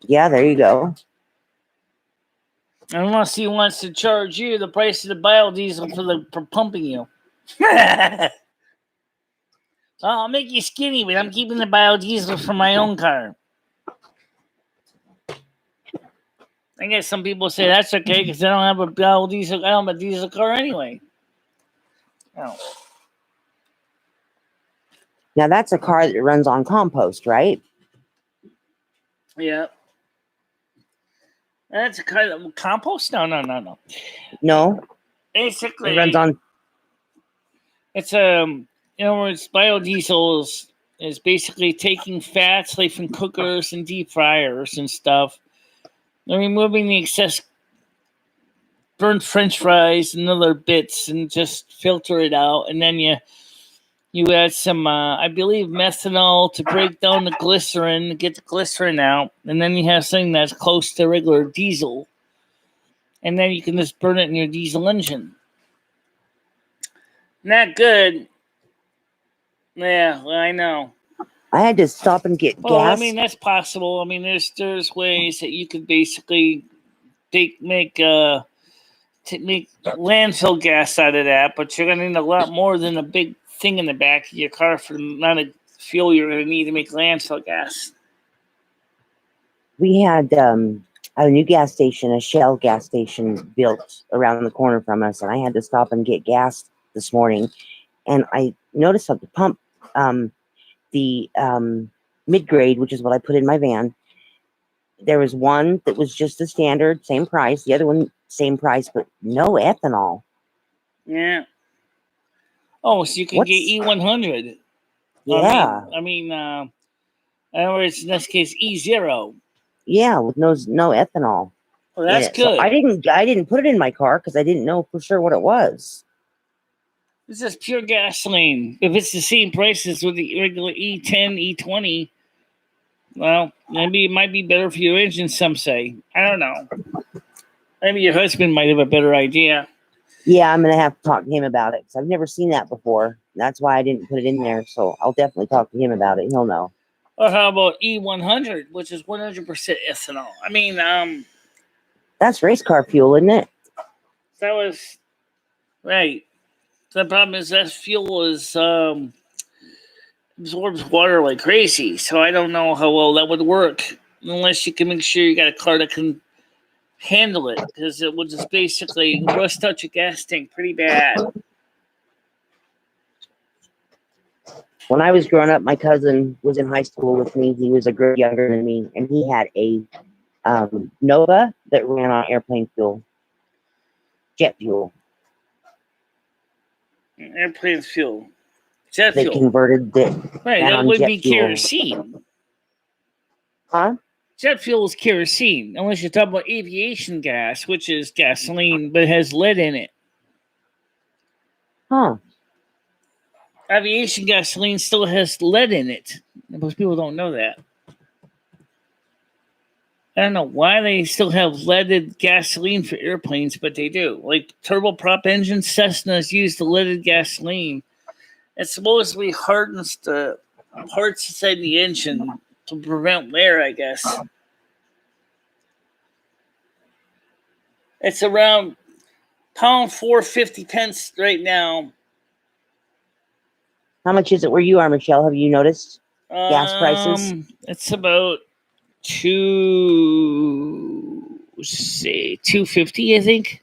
Yeah, there you go. Unless he wants to charge you the price of the biodiesel for pumping you. I'll make you skinny, but I'm keeping the biodiesel for my own car. I guess some people say that's okay because I don't have a biodiesel. I don't have a diesel car anyway. Oh. Now that's a car that runs on compost, right? Yeah. That's a kind of compost? No. No, Basically, it runs on. it's in other words, biodiesel is basically taking fats like from cookers and deep fryers and stuff, and removing the excess burnt French fries and other bits, and just filter it out, and then you add some, I believe, methanol to break down the glycerin, get the glycerin out, and then you have something that's close to regular diesel, and then you can just burn it in your diesel engine. Not good. Yeah, well, I know. I had to stop and get Well, gas. I mean, that's possible. I mean, there's ways that you could basically make landfill gas out of that, but you're going to need a lot more than a big thing in the back of your car for the amount of fuel you're going to need to make landfill gas. We had a new gas station, a Shell gas station built around the corner from us, and I had to stop and get gas this morning. And I noticed at the pump, the mid-grade, which is what I put in my van, there was one that was just the standard, same price. The other one, same price, but no ethanol. Yeah. Oh, so you can get E100. Yeah. I mean, in other words, in this case, E0. Yeah, with no ethanol. Well, that's good. So I didn't put it in my car because I didn't know for sure what it was. This is pure gasoline. If it's the same price as with the regular E10, E20, well, maybe it might be better for your engine, some say. I don't know. Maybe your husband might have a better idea. Yeah, I'm going to have to talk to him about it because I've never seen that before. That's why I didn't put it in there. So I'll definitely talk to him about it. He'll know. Or how about E100, which is 100% ethanol? I mean, that's race car fuel, isn't it? That was right. The problem is that fuel is absorbs water like crazy. So I don't know how well that would work unless you can make sure you got a car that can handle it, because it would just basically rust out your gas tank pretty bad. When I was growing up, my cousin was in high school with me. He was a grade younger than me, and he had a Nova that ran on airplane fuel, jet fuel. Airplane fuel. Jet they fuel. Converted it. Right, that would be kerosene. Huh? Jet fuel is kerosene, unless you're talking about aviation gas, which is gasoline, but it has lead in it. Huh. Aviation gasoline still has lead in it. Most people don't know that. I don't know why they still have leaded gasoline for airplanes, but they do. Like turboprop engines, Cessnas use the leaded gasoline. It supposedly hardens the parts inside the engine to prevent wear, I guess. It's around £4.50 right now. How much is it where you are, Michelle? Have you noticed gas prices? It's about $2.50, I think.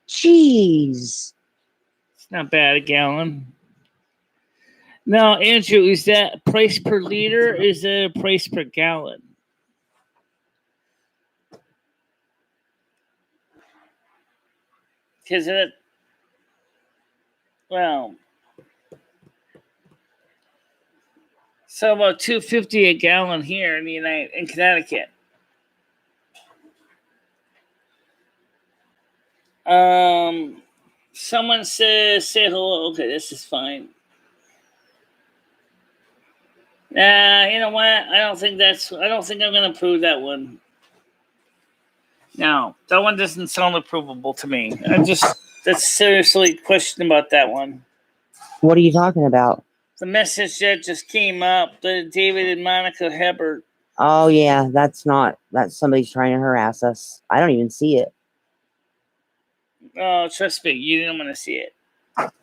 Jeez. It's not bad a gallon. Now, Andrew, is that price per liter? Or is it a price per gallon? Because it, well, so about $2.50 a gallon here in Connecticut. Someone say hello. Okay, this is fine. You know what? I don't think I'm gonna approve that one. No, that one doesn't sound approvable to me. That's seriously question about that one. What are you talking about? The message that just came up, the David and Monica Hebert. Oh yeah, that's somebody's trying to harass us. I don't even see it. Oh, trust me, you didn't want to see it.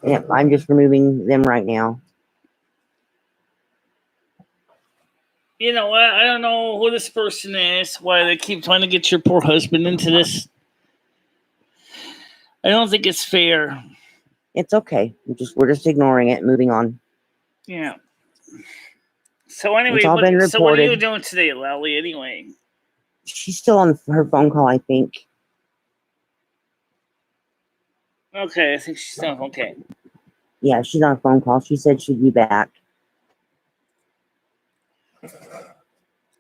Yeah, I'm just removing them right now. You know what? I don't know who this person is, why they keep trying to get your poor husband into this. I don't think it's fair. It's okay. We're just ignoring it and moving on. Yeah. So anyway, it's all been reported. so what are you doing today, Lally, anyway? She's still on her phone call, I think. Okay, I think she's done. Okay. Yeah, she's on a phone call. She said she'd be back.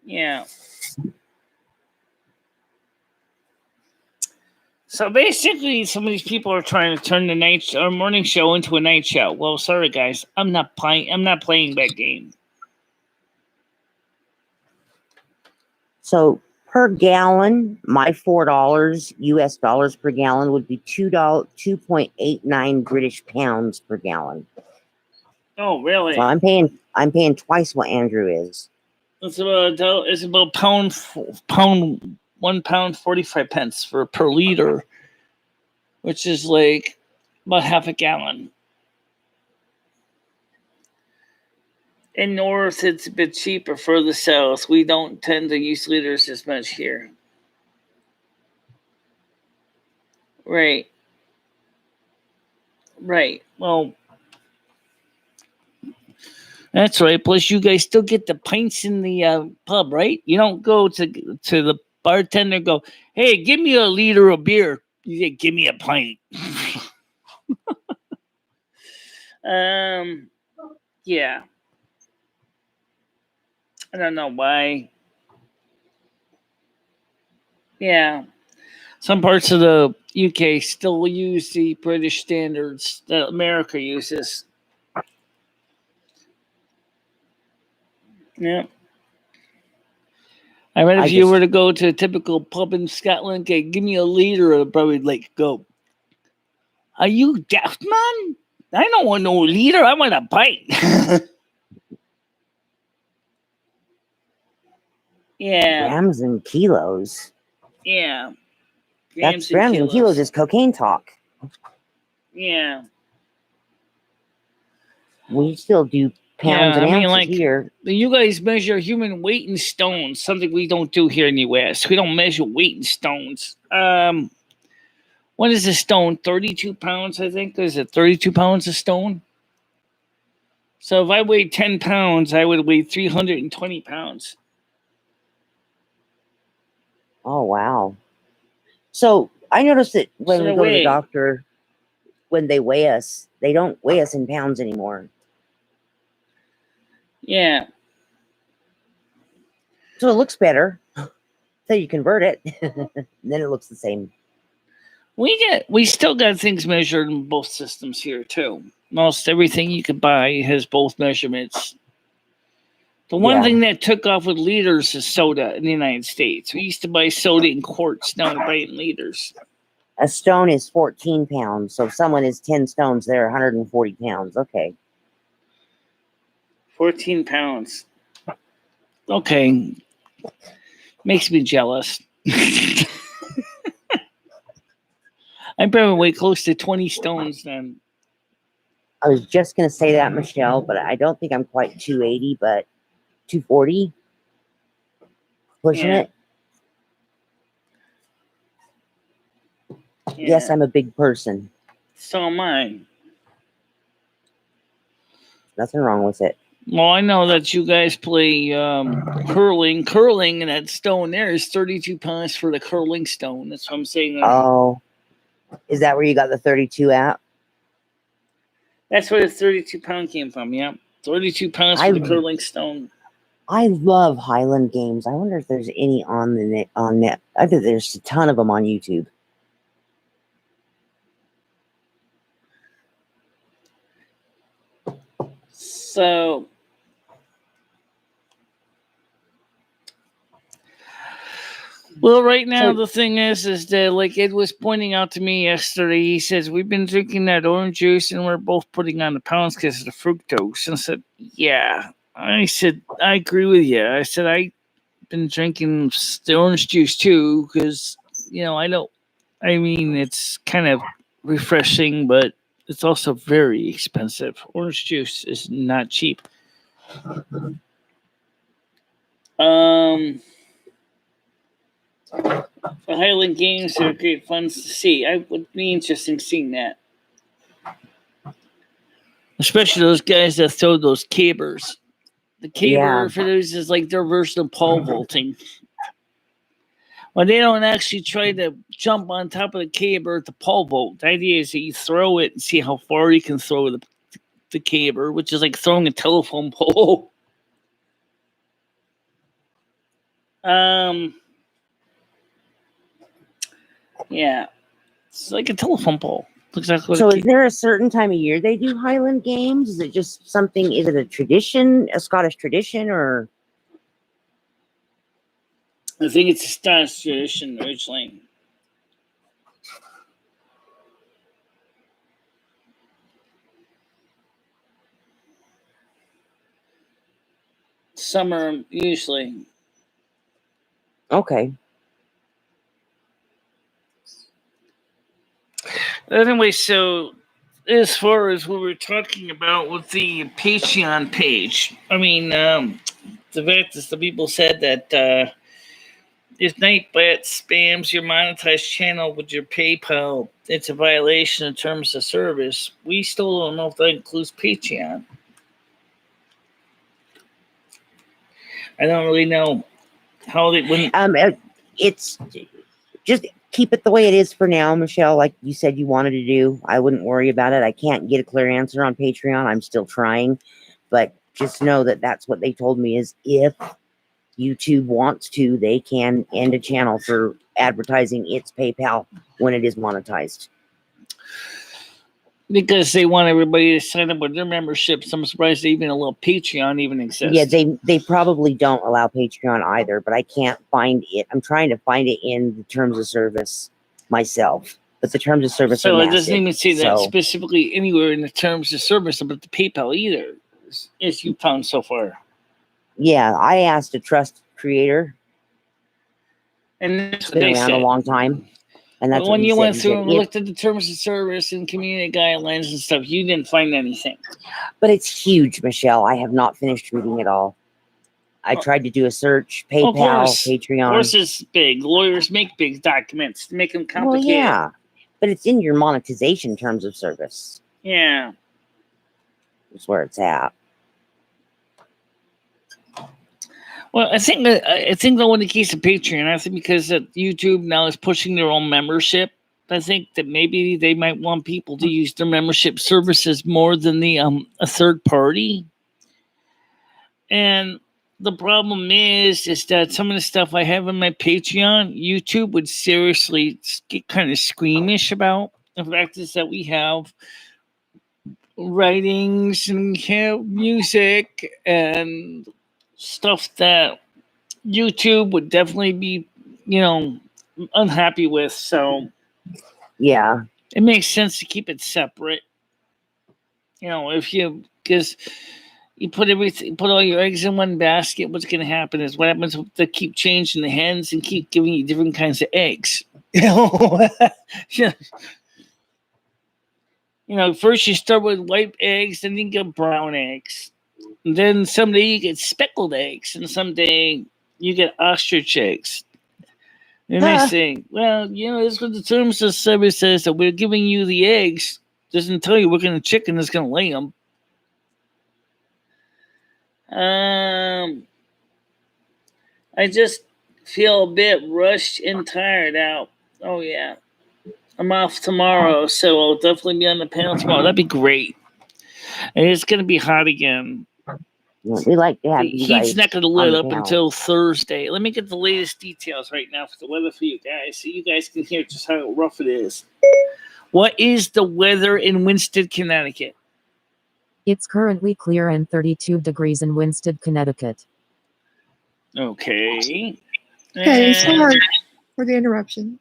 Yeah. So basically, some of these people are trying to turn the night or morning show into a night show. Well, sorry guys, I'm not playing that game. So per gallon, my $4 US dollars per gallon would be $2.89 British pounds per gallon. Oh, really? So I'm paying twice what Andrew is. It's about pound 1 pound 45 pence per liter, which is like about half a gallon. In north, it's a bit cheaper. Further south, we don't tend to use liters as much here. Right. Well, that's right. Plus, you guys still get the pints in the pub, right? You don't go to the bartender and go, "Hey, give me a liter of beer." You say, "Give me a pint." Yeah. I don't know why. Yeah. Some parts of the UK still use the British standards that America uses. Yeah. I mean, if you were to go to a typical pub in Scotland, okay, give me a liter, I'd probably like go, "Are you deaf, man? I don't want no liter. I want a pint." Yeah. Grams and kilos. Yeah. Grams and kilos is cocaine talk. Yeah. We still do pounds and ounces here. You guys measure human weight in stones, something we don't do here in the U.S. We don't measure weight in stones. What is a stone? 32 pounds, I think. Is it 32 pounds a stone? So if I weighed 10 pounds, I would weigh 320 pounds. Oh, wow. So I noticed that when we go to the doctor, when they weigh us, they don't weigh us in pounds anymore. Yeah. So it looks better. So you convert it, then it looks the same. We still got things measured in both systems here too. Most everything you could buy has both measurements. The one thing that took off with liters is soda in the United States. We used to buy soda in quarts, now we buy it in liters. A stone is 14 pounds. So if someone is 10 stones, they're 140 pounds. Okay. 14 pounds. Okay. Makes me jealous. I'm probably way close to 20 stones then. I was just going to say that, Michelle, but I don't think I'm quite 280, but 240. Pushing it. Yeah. Yes, I'm a big person. So am I. Nothing wrong with it. Well, I know that you guys play curling. Curling, and that stone there is 32 pounds for the curling stone. That's what I'm saying. Oh. Is that where you got the 32 at? That's where the 32 pound came from, yeah. 32 pounds for the curling stone. I love Highland games. I wonder if there's any on the net. I think there's a ton of them on YouTube. So, well, right now the thing is that like Ed was pointing out to me yesterday, he says we've been drinking that orange juice and we're both putting on the pounds because of the fructose. And I said, yeah. I said, I agree with you. I said, I've been drinking the orange juice too because, it's kind of refreshing, but it's also very expensive. Orange juice is not cheap. The Highland games are great fun to see. I would be interested in seeing that. Especially those guys that throw those cabers. The caber for those is like their version of pole vaulting. Well, they don't actually try to jump on top of the caber at the pole vault. The idea is that you throw it and see how far you can throw the caber, which is like throwing a telephone pole. Yeah, it's like a telephone pole. Exactly. So is there a certain time of year they do Highland games? Is it just something, is it a tradition, a Scottish tradition, or? I think it's a Scottish tradition originally. Summer, usually. Okay. Anyway, so as far as what we're talking about with the Patreon page, I mean, the fact is the people said that if Nightbot spams your monetized channel with your PayPal, it's a violation in terms of service. We still don't know if that includes Patreon. I don't really know how they wouldn't. It's just keep it the way it is for now, Michelle. Like you said, you wanted to do. I wouldn't worry about it. I can't get a clear answer on Patreon. I'm still trying, but just know that that's what they told me is if YouTube wants to, they can end a channel for advertising its PayPal when it is monetized. Because they want everybody to sign up with their memberships. I'm surprised even a little Patreon even exists. Yeah, they probably don't allow Patreon either, but I can't find it. I'm trying to find it in the terms of service myself, but the terms of service are massive. It doesn't even say that specifically anywhere in the terms of service about the PayPal either, as you found so far. Yeah, I asked a trust creator. And that's what been around a long time. And that's when you went through and looked at the terms of service and community guidelines and stuff, you didn't find anything. But it's huge, Michelle. I have not finished reading it all. I tried to do a search, PayPal, Patreon. Of course, it's big. Lawyers make big documents to make them complicated. Well, yeah, but it's in your monetization terms of service. Yeah, that's where it's at. Well, I think though in the case of Patreon, I think because YouTube now is pushing their own membership, I think that maybe they might want people to use their membership services more than a third party. And the problem is that some of the stuff I have on my Patreon, YouTube would seriously get kind of squeamish about. The fact is that we have writings and we have music and stuff that YouTube would definitely be, unhappy with. So, yeah, it makes sense to keep it separate. Because you put all your eggs in one basket, what's going to happen is what happens if they keep changing the hens and keep giving you different kinds of eggs. First you start with white eggs, then you get brown eggs. And then someday you get speckled eggs, and someday you get ostrich eggs. And they say, well, this is what the terms of service says, that we're giving you the eggs. Doesn't tell you what kind of chicken is going to lay them. I just feel a bit rushed and tired out. Oh, yeah. I'm off tomorrow, so I'll definitely be on the panel tomorrow. That'd be great. And it's going to be hot again. We like to have the heat's not going to let up until Thursday. Let me get the latest details right now for the weather for you guys, so you guys can hear just how rough it is. What is the weather in Winston, Connecticut? It's currently clear and 32 degrees in Winston, Connecticut. Okay. Okay, sorry for the interruption.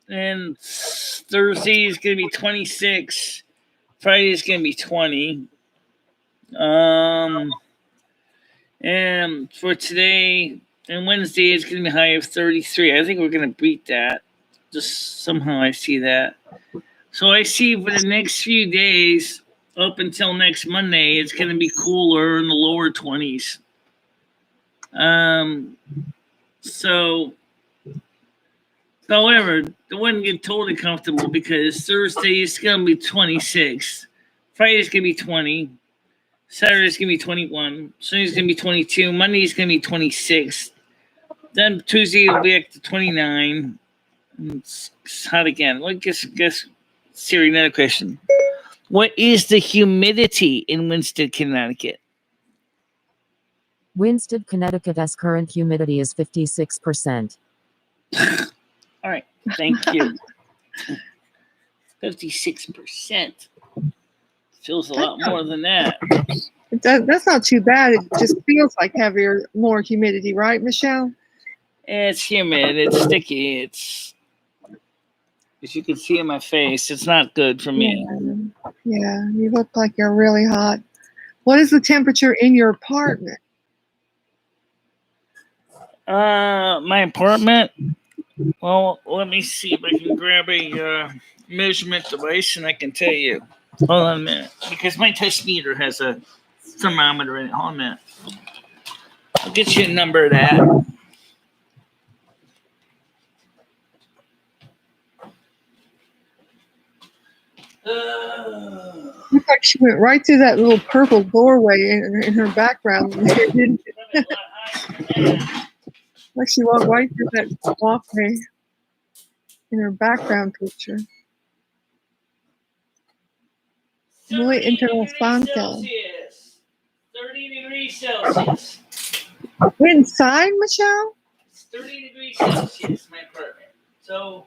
And Thursday is going to be 26. Friday is going to be 20. And for today and Wednesday, it's going to be high of 33. I think we're going to beat that. Just somehow I see that. So I see for the next few days, up until next Monday, it's going to be cooler in the lower 20s. However, it wouldn't get totally comfortable because Thursday is going to be 26. Friday is going to be 20. Saturday is going to be 21. Sunday is going to be 22. Monday is going to be 26. Then Tuesday will be up to 29. It's hot again. Well, guess Siri, another question. What is the humidity in Winston, Connecticut? Winston, Connecticut's current humidity is 56%. All right. Thank you. 56%. Feels a lot more than that. That's not too bad. It just feels like heavier, more humidity, right, Michelle? It's humid. It's sticky. It's, as you can see in my face, it's not good for me. Yeah, you look like you're really hot. What is the temperature in your apartment? My apartment. Well, let me see if I can grab a measurement device and I can tell you. Hold on a minute, because my test meter has a thermometer in it. Hold on a minute. I'll get you a number of that. Looks like she went right through that little purple doorway in her background. Didn't like she walked right through that walkway in her background picture. Muy interesante. 30 degrees Celsius. Inside, Michelle? It's 30 degrees Celsius, my apartment. So,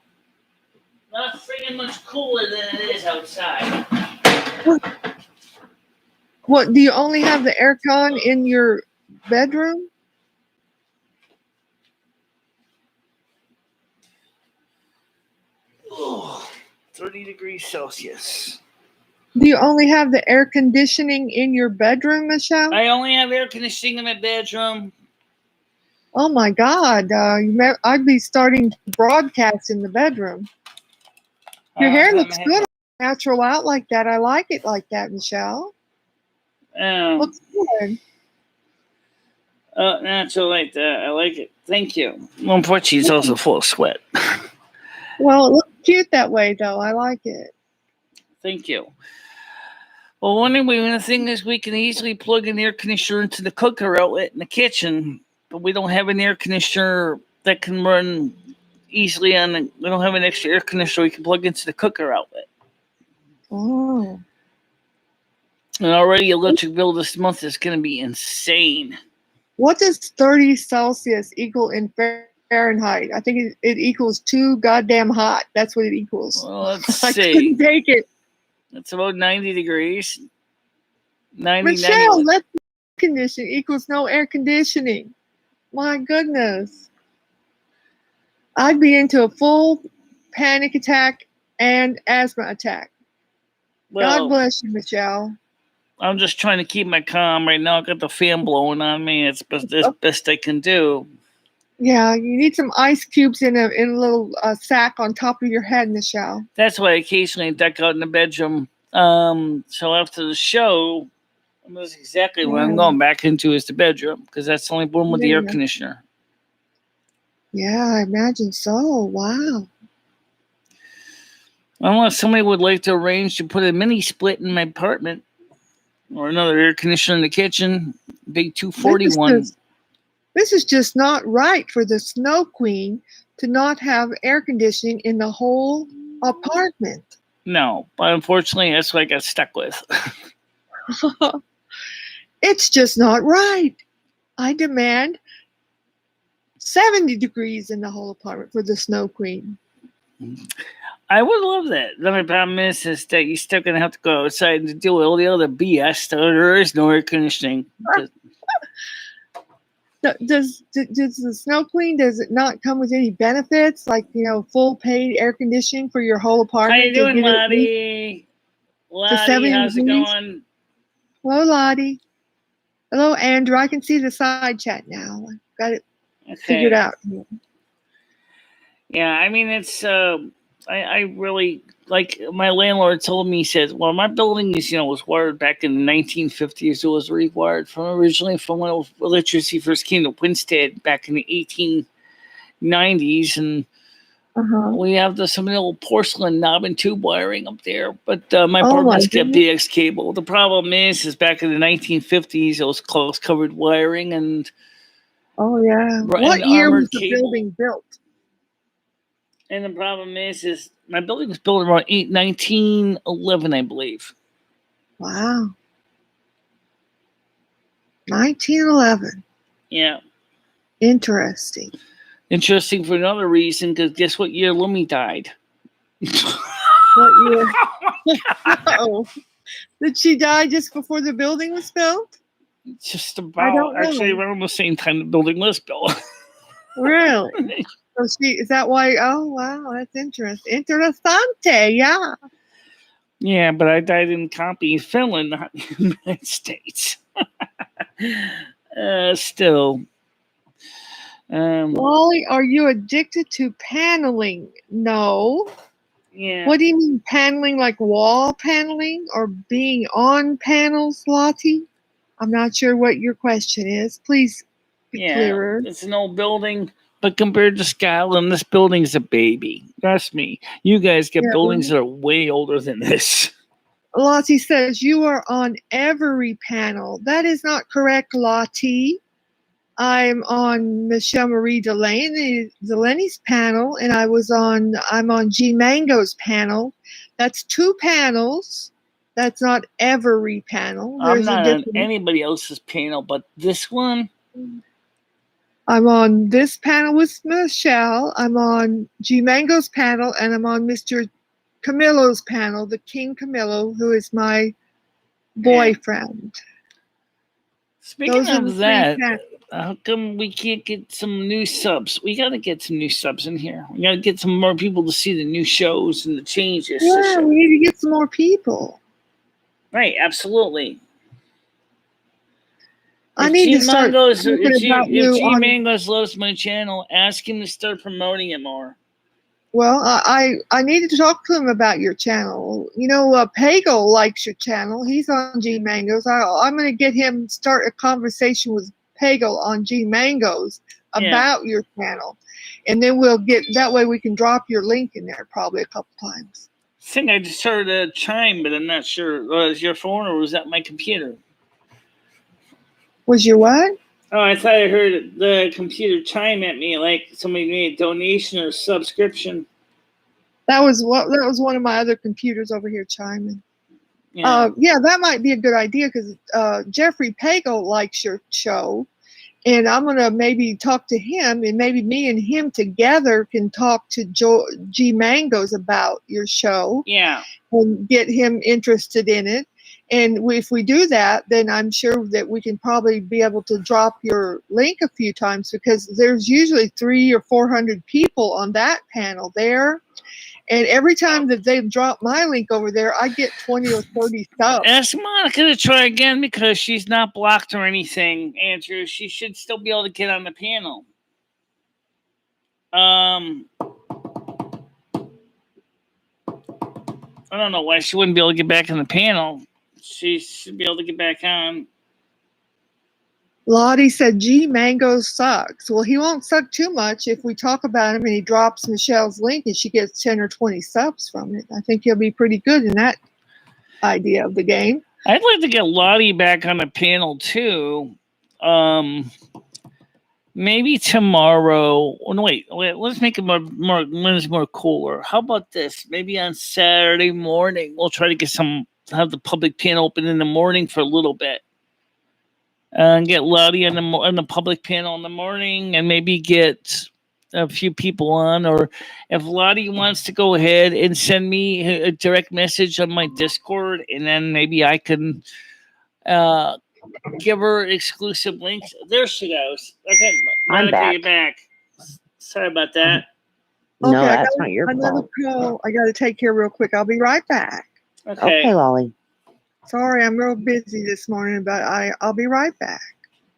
not freaking much cooler than it is outside. What, do you only have the air con in your bedroom? Oh, 30 degrees Celsius. Do you only have the air conditioning in your bedroom, Michelle? I only have air conditioning in my bedroom. Oh my God! I'd be starting to broadcast in the bedroom. Your hair looks good, natural out like that. I like it like that, Michelle. Looks good. Natural like that. I like it. Thank you. Well, unfortunately, it's also full of sweat. Well, it looks cute that way, though. I like it. Thank you. Well, anyway, the thing is, we can easily plug an air conditioner into the cooker outlet in the kitchen, but we don't have an air conditioner that can run easily on the. We don't have an extra air conditioner we can plug into the cooker outlet. Oh. And already, electric bill this month is going to be insane. What does 30 Celsius equal in Fahrenheit? I think it equals too goddamn hot. That's what it equals. Well, let's I see. couldn't take it. It's about 90 degrees. 90, Michelle, let air conditioning equals no air conditioning. My goodness. I'd be into a full panic attack and asthma attack. Well, God bless you, Michelle. I'm just trying to keep my calm right now. I got the fan blowing on me. It's the best I can do. Yeah, you need some ice cubes in a little sack on top of your head, Michelle. That's why I occasionally duck out in the bedroom. So after the show, that's exactly what I'm going back into is the bedroom because that's the only one with the air conditioner. Yeah, I imagine so. Wow. Unless somebody would like to arrange to put a mini split in my apartment or another air conditioner in the kitchen, big 241. This is just not right for the Snow Queen to not have air conditioning in the whole apartment. No, but unfortunately, that's what I got stuck with. It's just not right. I demand 70 degrees in the whole apartment for the Snow Queen. I would love that. The only problem is that you're still going to have to go outside and deal with all the other BS. There is no air conditioning. Does the Snow Queen, does it not come with any benefits, like, full paid air conditioning for your whole apartment? How you doing, Lottie? Lottie, how's it going? Hello, Lottie. Hello, Andrew. I can see the side chat now. Got it figured out. Yeah, I mean, it's, I really, like my landlord told me, he said, well, my building is, was wired back in the 1950s. It was rewired originally from when electricity first came to Winsted back in the 1890s. And we have some old porcelain knob and tube wiring up there. But my apartment's got BX cable. The problem is back in the 1950s, it was close covered wiring. And Oh yeah. Right, What and year was armored the cable. building built? And the problem is my building was built around 1911, I believe. Wow. 1911. Yeah. Interesting. Interesting for another reason, because guess what year Lummi died? What year? Oh, did she die just before the building was built? Just I about, don't know. actually around the same time the building was built. Really? So is that why? Oh, wow, that's interesting. Interessante, yeah. Yeah, but I died in Compi, Finland, not the United States. Still. Wally, are you addicted to paneling? No. Yeah. What do you mean paneling, like wall paneling or being on panels, Lottie? I'm not sure what your question is. Please be clearer. It's an old building, but compared to Scotland, this building's a baby. Trust me. You guys get buildings that are way older than this. Lottie says you are on every panel. That is not correct, Lottie. I'm on MicheleMarieDalene's panel, and I'm on G Mango's panel. That's 2 panels. That's not every panel. I'm not on anybody else's panel, but this one. I'm on this panel with Michelle. I'm on G Mango's panel, and I'm on Mr. Camillo's panel, the King Camillo, who is my boyfriend. Speaking of that, how come we can't get some new subs? We got to get some new subs in here. We got to get some more people to see the new shows and the changes. Yeah, we need to get some more people. Right, absolutely. I need to start if G Mangos loves my channel, ask him to start promoting it more. Well, I needed to talk to him about your channel. You know, Pago likes your channel. He's on G Mangoes. I'm going to get him start a conversation with Pago on G Mangoes about your channel, and then that way we can drop your link in there probably a couple times. I think I just heard a chime, but I'm not sure. Was your phone or was that my computer? Was your what? Oh, I thought I heard the computer chime at me like somebody made a donation or a subscription. That was one of my other computers over here chiming. Yeah, that might be a good idea because Jeffrey Pago likes your show, and I'm gonna maybe talk to him, and maybe me and him together can talk to G Mangoes about your show. Yeah, and get him interested in it. And if we do that, then I'm sure that we can probably be able to drop your link a few times because there's usually 300 or 400 people on that panel there. And every time that they drop my link over there, I get 20 or 30 subs. Ask Monica to try again because she's not blocked or anything, Andrew. She should still be able to get on the panel. I don't know why she wouldn't be able to get back on the panel. She should be able to get back on. Lottie said, G Mango sucks. Well, he won't suck too much if we talk about him and he drops Michelle's link and she gets 10 or 20 subs from it. I think he'll be pretty good in that idea of the game. I'd like to get Lottie back on the panel too. Maybe tomorrow. Oh, no, wait. Let's make it more cooler. How about this? Maybe on Saturday morning, we'll try to have the public panel open in the morning for a little bit. And get Lottie on the public panel in the morning, and maybe get a few people on. Or if Lottie wants to go ahead and send me a direct message on my Discord, and then maybe I can give her exclusive links. There she goes. Okay, Monica, you're back. Sorry about that. No, that's not your fault. Call I got to take care real quick. I'll be right back. Okay, Lolly. Sorry, I'm real busy this morning, but I'll be right back.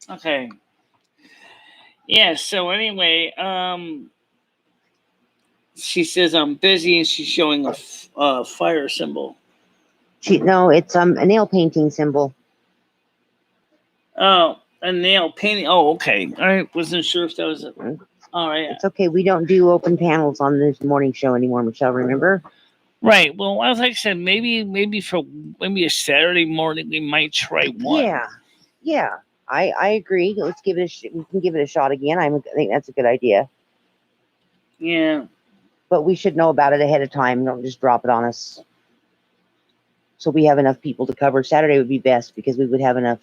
Okay. Yeah, so anyway, she says I'm busy and she's showing a fire symbol. No, it's a nail painting symbol. Oh, a nail painting. Oh, okay. I wasn't sure if that was it. All right. It's okay. We don't do open panels on this morning show anymore, Michelle, remember? Right. Well, as I said, maybe a Saturday morning we might try one. Yeah. I agree. Let's give it we can give it a shot again. I think that's a good idea. Yeah. But we should know about it ahead of time. Don't just drop it on us. So we have enough people to cover. Saturday would be best because we would have enough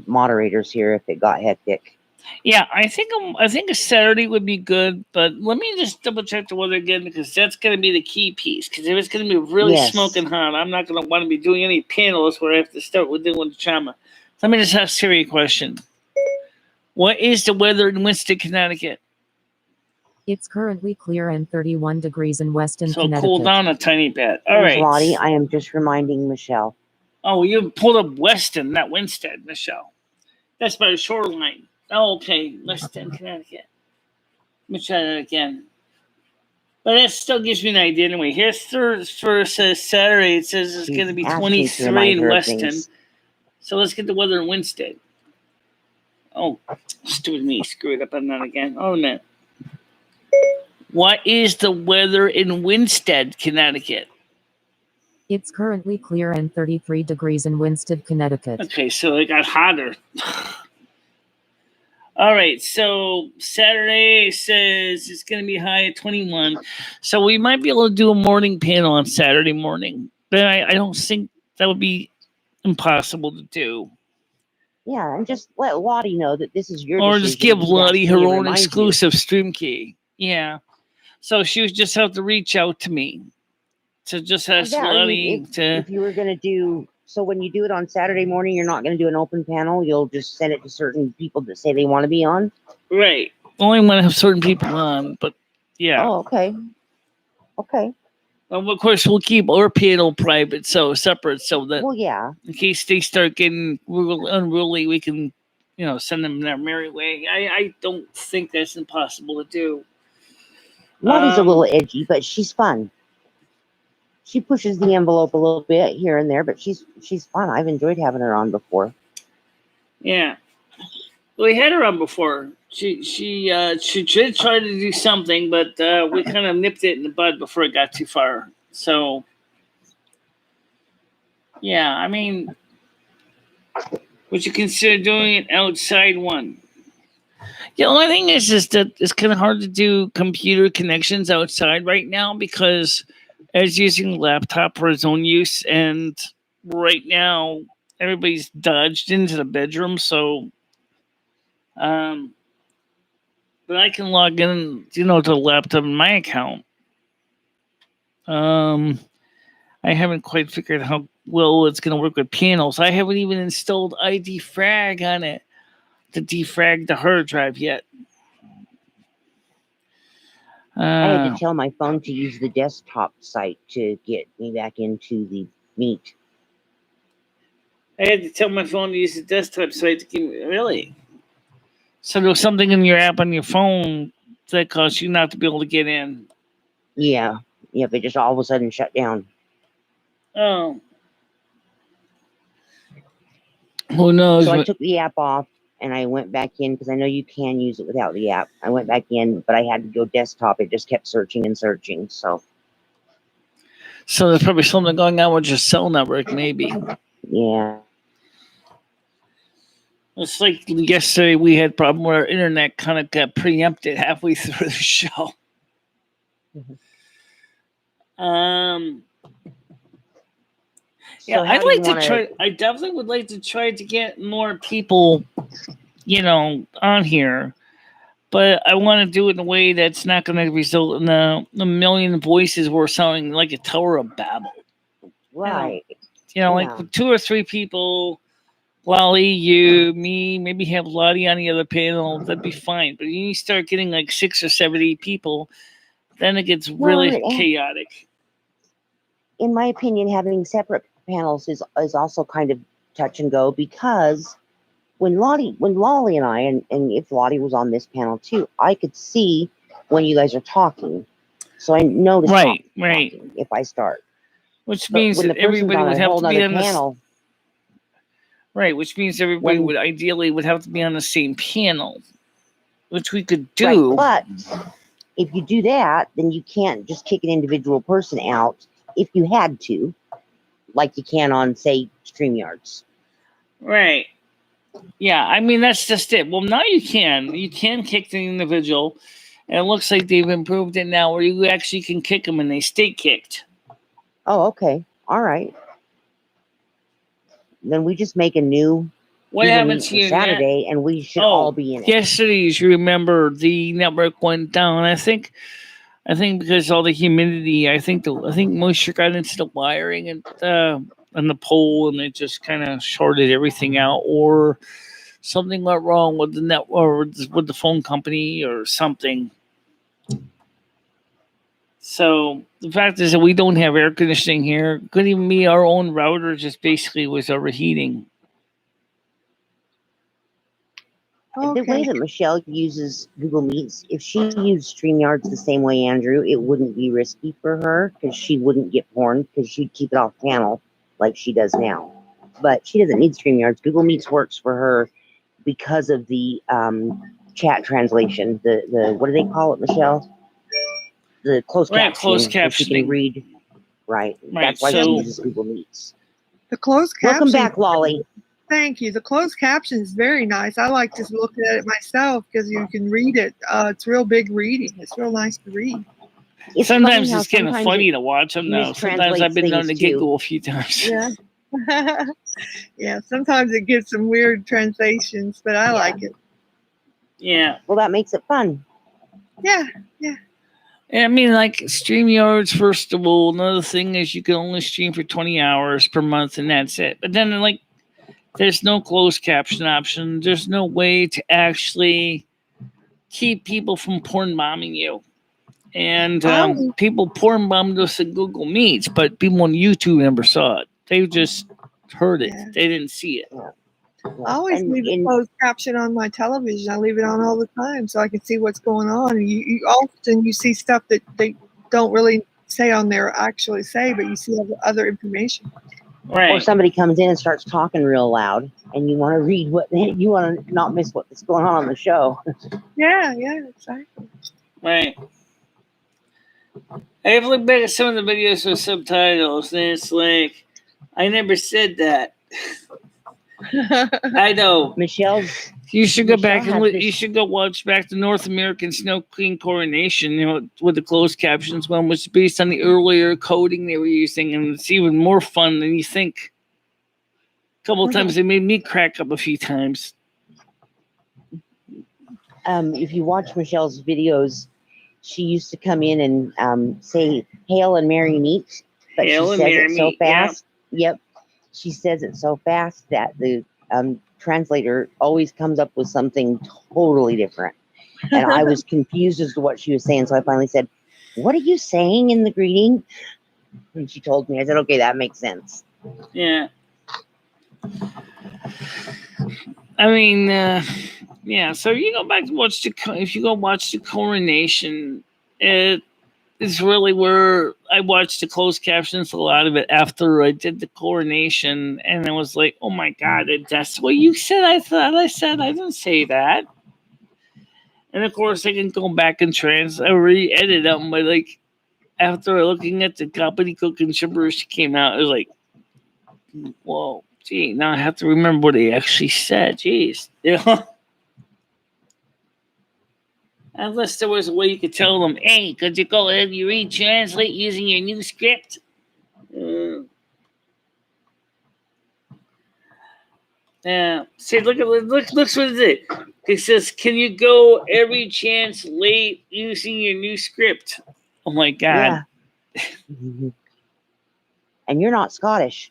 moderators here if it got hectic. Yeah, I think a Saturday would be good, but let me just double check the weather again because that's going to be the key piece. Because if it's going to be really smoking hot, I'm not going to want to be doing any panels where I have to start with doing the trauma. Let me just ask Siri a question. What is the weather in Winston, Connecticut? It's currently clear and 31 degrees in Weston, So Connecticut. cool down a tiny bit. All right. Lottie, I am just reminding Michelle. Oh, you pulled up Weston, not Winstead, Michelle. That's by the shoreline. Oh, okay. Weston, Connecticut. Let me try that again. But that still gives me an idea anyway. Here's for Saturday. It says it's going to be 23 in Weston. So let's get the weather in Winstead. Oh, stupid me. Screwed up on that again. Oh, a minute. What is the weather in Winstead, Connecticut? It's currently clear and 33 degrees in Winstead, Connecticut. Okay, so it got hotter. All right, so Saturday says it's going to be high at 21. So we might be able to do a morning panel on Saturday morning. But I don't think that would be impossible to do. Yeah, and just let Lottie know that this is your or decision. just give Lottie her own Remind exclusive stream key. Yeah. So she would just have to reach out to me. To just ask Lottie to. If you were going to do, so when you do it on Saturday morning, you're not going to do an open panel. You'll just send it to certain people that say they want to be on. Right. Only want to have certain people on, but yeah. Oh, okay. Okay. Of course, we'll keep our panel private, so separate, so that well, yeah, in case they start getting unruly, we can, send them their merry way. I don't think that's impossible to do. Lottie's a little edgy, but she's fun. She pushes the envelope a little bit here and there, but she's fun. I've enjoyed having her on before. Yeah, we had her on before. She did try to do something, but we kind of nipped it in the bud before it got too far. So, yeah, I mean, would you consider doing an outside one? Yeah, the only thing is that it's kind of hard to do computer connections outside right now because Ed's using a laptop for his own use, and right now everybody's dodged into the bedroom, so but I can log in, to the laptop in my account. I haven't quite figured out how well it's going to work with panels. I haven't even installed ID Frag on it to defrag the hard drive yet. I had to tell my phone to use the desktop site to get me back into the Meet. I had to tell my phone to use the desktop site to keep me, really? So there's something in your app on your phone that caused you not to be able to get in. Yeah. Yep, it just all of a sudden shut down. Oh. Who knows? So I took the app off and I went back in because I know you can use it without the app. I went back in, but I had to go desktop. It just kept searching and searching. So there's probably something going on with your cell network, maybe. Yeah. It's like yesterday we had a problem where our internet kind of got preempted halfway through the show. Yeah, I'd like to try. I definitely would like to try to get more people, on here. But I want to do it in a way that's not going to result in a million voices where sounding like a Tower of Babel. Right. Like 2 or 3 people, Lolly, you, me, maybe have Lottie on the other panel. That'd be fine. But you start getting like 6 or 7 people, then it gets really chaotic. In my opinion, having separate panels is also kind of touch and go because when Lolly and I, and if Lottie was on this panel too, I could see when you guys are talking. So I know to right if I start. Which means that everybody would have to be on the panel. Right, which means everybody would ideally have to be on the same panel, which we could do. Right, but if you do that, then you can't just kick an individual person out if you had to, like you can on, say, StreamYards. Right. Yeah, I mean that's just it. Well, now you can kick the individual, and it looks like they've improved it now, where you actually can kick them and they stay kicked. Oh, okay. All right. Then we just make a new What Google happened Meet to for you Saturday, and we should all be in it. Yesterday, as you remember, the network went down. I think because all the humidity, I think moisture got into the wiring and the pole, and it just kind of shorted everything out, or something went wrong with the network or with the phone company or something. So the fact is that we don't have air conditioning here. Couldn't even be our own router. Just basically was overheating. The way that Michelle uses Google Meets, if she used StreamYards the same way Andrew, it wouldn't be risky for her because she wouldn't get porn because she'd keep it off panel like she does now. But she doesn't need StreamYards. Google Meets works for her because of the chat translation. The what do they call it, Michelle? The closed captioning. Closed captioning. So she can read. Right. That's why she uses Google Meets. The closed caption. Welcome back, Lolly. Thank you. The closed caption is very nice. I like to look at it myself because you can read it. It's real big reading. It's real nice to read. Sometimes it's kind of funny to watch them now. Sometimes I've been known to giggle a few times. Yeah. Yeah, sometimes it gets some weird translations, but I like it. Yeah. Well, that makes it fun. Yeah. I mean, like StreamYards, first of all, another thing is you can only stream for 20 hours per month and that's it. But then, like, there's no closed caption option. There's no way to actually keep people from porn bombing you. And people porn bombed us in Google Meets, but people on YouTube never saw it. They just heard it. They didn't see it. I always leave a closed caption on my television. I leave it on all the time so I can see what's going on. And you often see stuff that they don't really say on there actually say, but you see other information. Right. Or somebody comes in and starts talking real loud, and you want to read you want to not miss what's going on the show. Yeah, exactly. Right. I have looked back at some of the videos with subtitles, and it's like, I never said that. I know. You should go back and you should go watch back the North American Snow Queen Coronation, with the closed captions one, which is based on the earlier coding they were using, and it's even more fun than you think. A couple of times they made me crack up a few times. If you watch Michelle's videos, she used to come in and say "Hail and Merry Meet," but she says it so fast. Yeah. Yep, she says it so fast that the translator always comes up with something totally different. And I was confused as to what she was saying, so I finally said, "What are you saying in the greeting?" And she told me. I said, "Okay, that makes sense." Yeah. I mean, yeah. So you go back to watch if you go watch the Coronation, it is really where I watched the closed captions, a lot of it after I did the Coronation, and it was like, oh my God, that's what you said. I thought I said I didn't say that. And of course, I can go back and re-edit them, but like after looking at the gobbledygook and gibberish came out, it was like, whoa, gee, now I have to remember what they actually said. Jeez, Unless there was a way you could tell them, hey, could you go ahead and you retranslate using your new script? Yeah. See, look what it did. It says, can you go every chance late using your new script? Oh my God. Yeah. And you're not Scottish.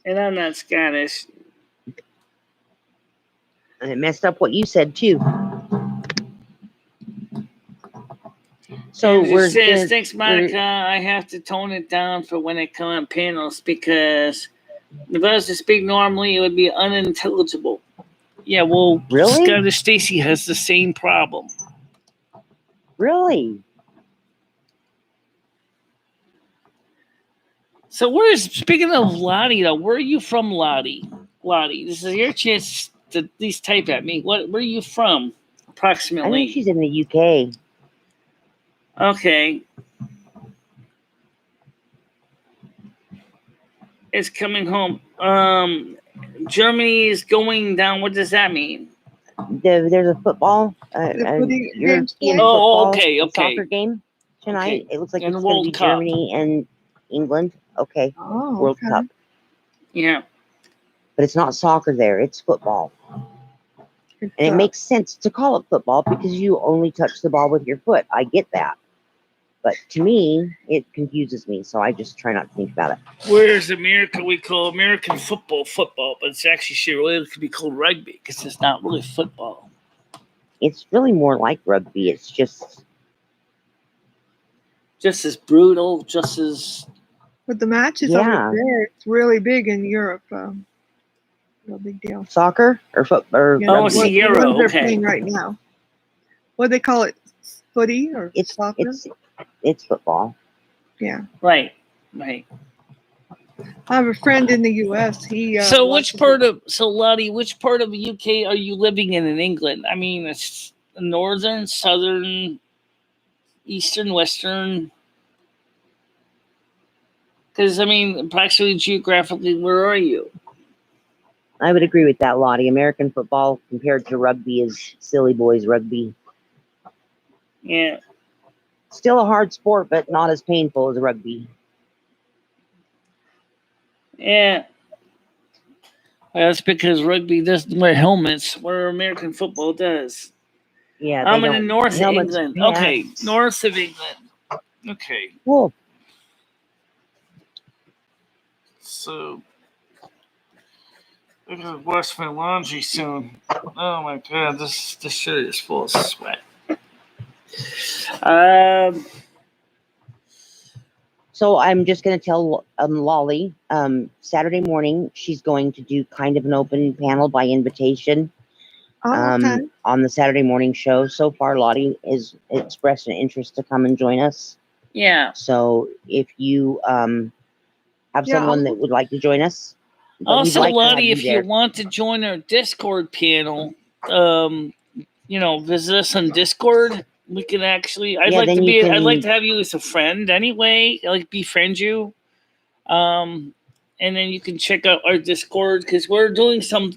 And I'm not Scottish. And it messed up what you said too. So it says, thanks, Monica. I have to tone it down for when I come on panels because if I was to speak normally, it would be unintelligible. Yeah, well, really? Scottish Stacy has the same problem. Really? So speaking of Lottie though, where are you from, Lottie? Lottie, this is your chance to at least type at me. Where are you from, approximately? I think she's in the UK. Okay. It's coming home. Germany is going down. What does that mean? There's a football, The a footy European games play? Oh, football, okay, a okay. soccer game tonight. Okay. It looks like And it's the going to World be Cup. Germany and England. Okay, Oh, World okay. Cup. Yeah. But it's not soccer there, it's football. It's, And it makes sense to call it football because you only touch the ball with your foot. I get that. But to me, it confuses me, so I just try not to think about it. Whereas America, we call American football, but it's actually really could be called rugby because it's not really football. It's really more like rugby. It's just as brutal, just as. But the matches Yeah. over there, it's really big in Europe. No big deal. soccer or football or Yeah, Oh, rugby. it's the the Euro, ones they're okay. playing right now. What do they call it? Footy or It's soccer? it's football. Yeah. Right. I have a friend in the U.S. He So watches Lottie, which part of the UK are you living in England? I mean, it's northern, southern, eastern, western. Because, I mean, practically geographically, where are you? I would agree with that, Lottie. American football compared to rugby is silly boys rugby. Yeah. Still a hard sport, but not as painful as rugby. Yeah. Well, that's because rugby doesn't wear helmets, where American football does. Yeah, I'm in the north of helmets, England. hats. Okay, north of England. Okay. Cool. So, I'm going to wash my laundry soon. Oh my god, this shirt is full of sweat. So I'm just going to tell Lolly, Saturday morning, she's going to do kind of an open panel by invitation okay. on the Saturday morning show. So far, Lottie has expressed an interest to come and join us. Yeah. So if you have someone that would like to join us. Also, Lottie, if you want to join our Discord panel, visit us on Discord. We can actually. I'd like to have you as a friend anyway. I'd like to befriend you. And then you can check out our Discord because we're doing some.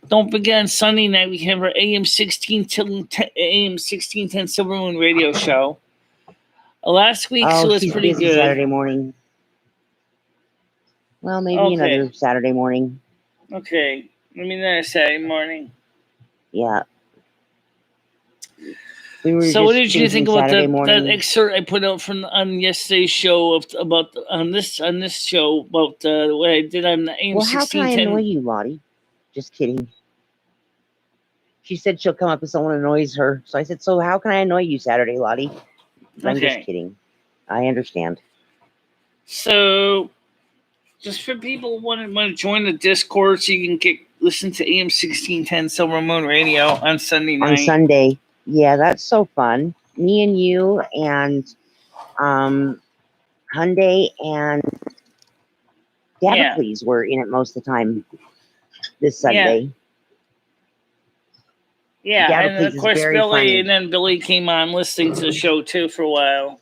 Don't forget on Sunday night we have our AM 1610 Silvermoon radio show. Last week, so it's pretty good. Saturday morning. Well, maybe another Saturday morning. Okay, maybe another Saturday morning. Yeah. So what did you think about that excerpt I put out on yesterday's show about this show about what I did on the AM 1610? Well, how can I annoy you, Lottie? Just kidding. She said she'll come up if someone annoys her. So I said, so how can I annoy you Saturday, Lottie? I'm just kidding. I understand. So just for people who want to join the Discord so you can listen to AM 1610 Silvermoon Radio on Sunday night. On Sunday. Yeah, that's so fun. Me and you and Hyundai and Dadaplease were in it most of the time this Sunday. Yeah, and of course Billy, and then Billy came on listening to the show too for a while.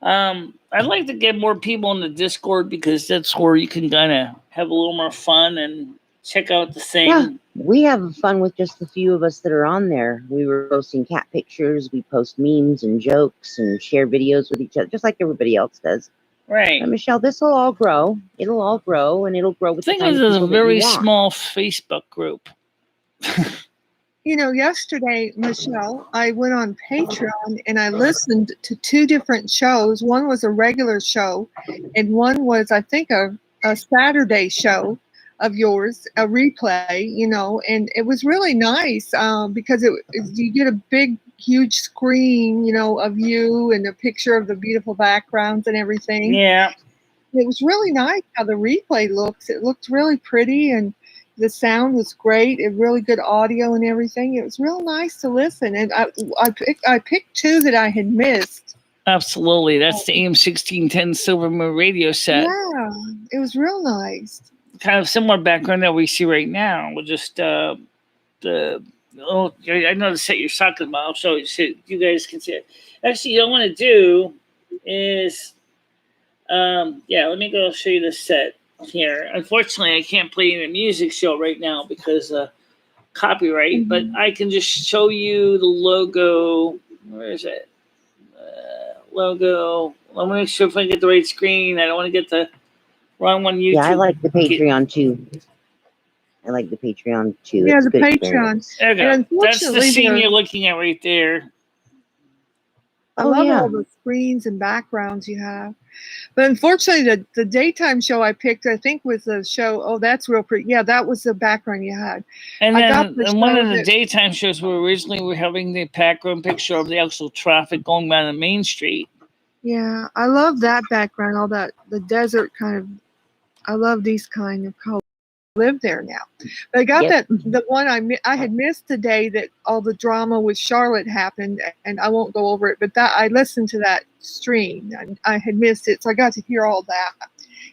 I'd like to get more people in the Discord because that's where you can kind of have a little more fun and check out the thing. Yeah, we have fun with just a few of us that are on there. We were posting cat pictures, we post memes and jokes and share videos with each other, just like everybody else does. Right. And Michelle, this will all grow. It'll all grow, and it'll grow with the time. I think it's a very small Facebook group. Yesterday, Michelle, I went on Patreon and I listened to two different shows. One was a regular show, and one was, I think, a Saturday show of yours, a replay, and it was really nice because you get a big, huge screen, of you and a picture of the beautiful backgrounds and everything. Yeah. It was really nice how the replay looks. It looked really pretty, and the sound was great. Really good audio and everything. It was real nice to listen. And I picked two that I had missed. Absolutely. That's the AM 1610 Silvermoon radio set. Yeah, it was real nice. Kind of similar background that we see right now. We'll just I know the set you're talking about. I'll show you so you guys can see it. Actually, what I want to do is let me go show you the set. here. Unfortunately, I can't play in a music show right now because copyright, but I can just show you the logo. Where is it? Logo. Let me make sure if I get the right screen. I don't want to get the wrong one. YouTube. Yeah, I like the Patreon too. I like the Patreon too. Yeah, It's the a good Patreon. experience. There you go. And That's the unfortunately, scene there- you're looking at right there. I Oh, love yeah. all the screens and backgrounds you have. But unfortunately, the daytime show I picked, I think, was the show. Oh, that's real pretty. Yeah, that was the background you had. And I got then the one show of the that- daytime shows were originally we're having the background picture of the actual traffic going down the main street. Yeah, I love that background, all that, the desert kind of. I love these kind of colors. I live there now. But I got Yep. the one I had missed today that all the drama with Charlotte happened, and I won't go over it, but that I listened to that stream, and I had missed it, so I got to hear all that.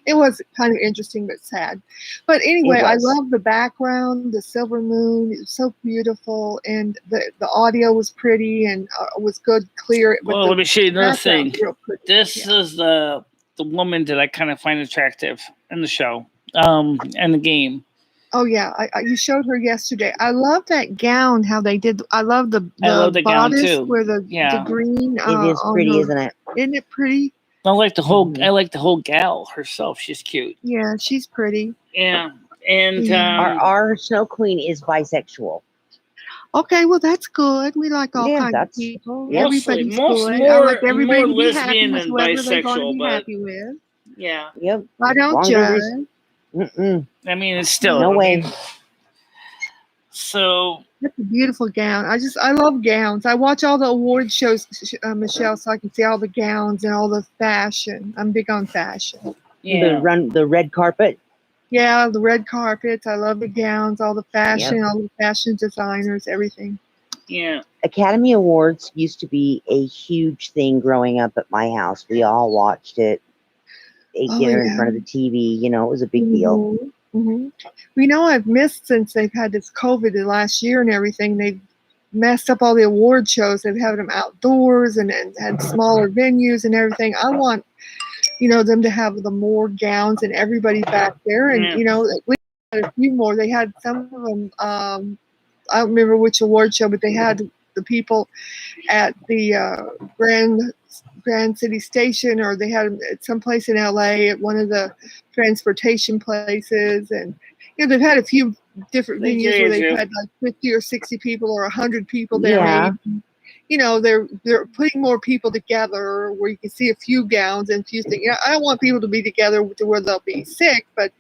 It was kind of interesting but sad. But anyway, I was. love the background, the silver moon. It was so beautiful, and the audio was pretty and was good, clear. But Well, the let me show you another background thing. was real pretty. This Yeah. is the woman that I kind of find attractive in the show, and the game. Oh yeah, you showed her yesterday. I love that gown. How they did. I love the I love the gown, bodice too. where the Yeah. green. It is on pretty, her- isn't it? Isn't it pretty? I like the whole. Mhm. I like the whole gal herself. She's cute. Yeah, she's pretty. Yeah, and Yeah. Our Snow Queen is bisexual. Okay, well that's good. We like all Yeah, kinds of that's- people. yeah. Everybody's Mostly good. I like more everybody to be happy lesbian with than whoever they're going to bisexual, be but happy with. yeah. Yep. I don't Long as judge. there's- Mm-mm. I mean, it's still No I way. mean, so That's a beautiful gown. I love gowns. I watch all the award shows, Michelle, so I can see all the gowns and all the fashion. I'm big on fashion. yeah. The red carpet. Yeah, the red carpets. I love the gowns, all the fashion, all the fashion designers, everything. Yeah. Academy Awards used to be a huge thing growing up at my house. We all watched it. Ate Oh, dinner in yeah. front of the TV. You know, it was a big deal. Mm-hmm. We know I've missed since they've had this COVID the last year and everything. They've messed up all the award shows. They've had them outdoors and had smaller venues and everything. I want, them to have the more gowns and everybody back there. And, Yeah. at least a few more. They had some of them, I don't remember which award show, but they had the people at the Grand City Station, or they had them at some place in LA at one of the transportation places. And, they've had a few different They venues where do. they've had like 50 or 60 people or 100 people there. Yeah. Maybe. They're putting more people together where you can see a few gowns and a few things. I don't want people to be together to where they'll be sick, but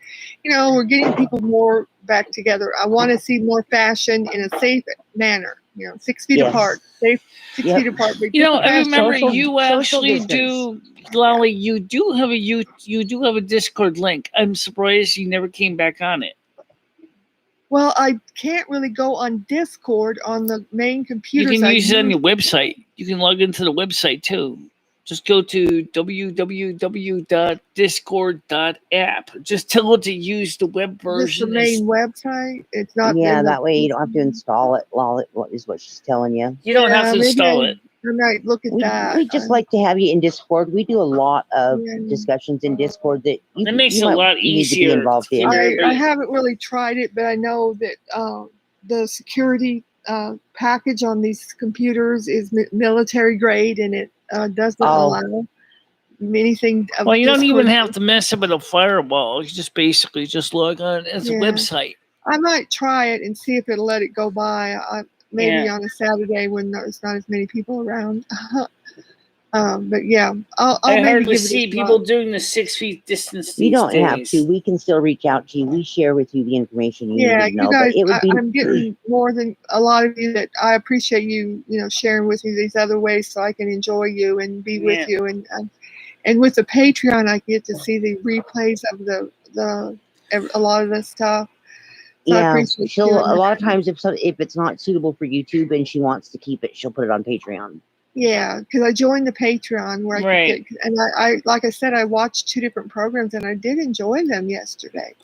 we're getting people more back together. I want to see more fashion in a safe manner. 6 feet Yes. apart, safe 6 Yep. feet apart. But I fashion. remember Social- you social actually distance. do, Lolly. You do have a Discord link. I'm surprised you never came back on it. Well, I can't really go on Discord on the main You computer. can use it on your website. You can log into the website too. Just go to www.discord.app. Just tell it to use the web Just the version. main website. It's not. Yeah, in the- that way you don't have to install it. Lol, what is what she's telling you. You don't have to maybe install I- it. I might look at that. We just like to have you in Discord. We do a lot of Yeah. discussions in Discord that you, It makes you it a might lot need to be easier involved to in. keep I haven't really tried it, but I know that the security package on these computers is military grade, and it doesn't allow anything. Of Well, you don't even Discord. have to mess up with a firewall. You just basically just log on as a Yeah. website. I might try it and see if it'll let it go by. Maybe Yeah. on a Saturday when there's not as many people around. But yeah, I'll I maybe hardly give it see a people shot. doing the 6 feet distance You these don't days. have to. We can still reach out to you. We share with you the information you Yeah, need to know. you guys, but it would be I'm getting more than a lot of you that I appreciate you, sharing with me these other ways so I can enjoy you and be Yeah. with you. And with the Patreon, I get to see the replays of a lot of the stuff. So I yeah. appreciate She'll doing a lot of that. times if it's not suitable for YouTube and she wants to keep it, she'll put it on Patreon. Yeah, because I joined the Patreon where I Right. could get, and I like I said, I watched 2 different programs and I did enjoy them yesterday.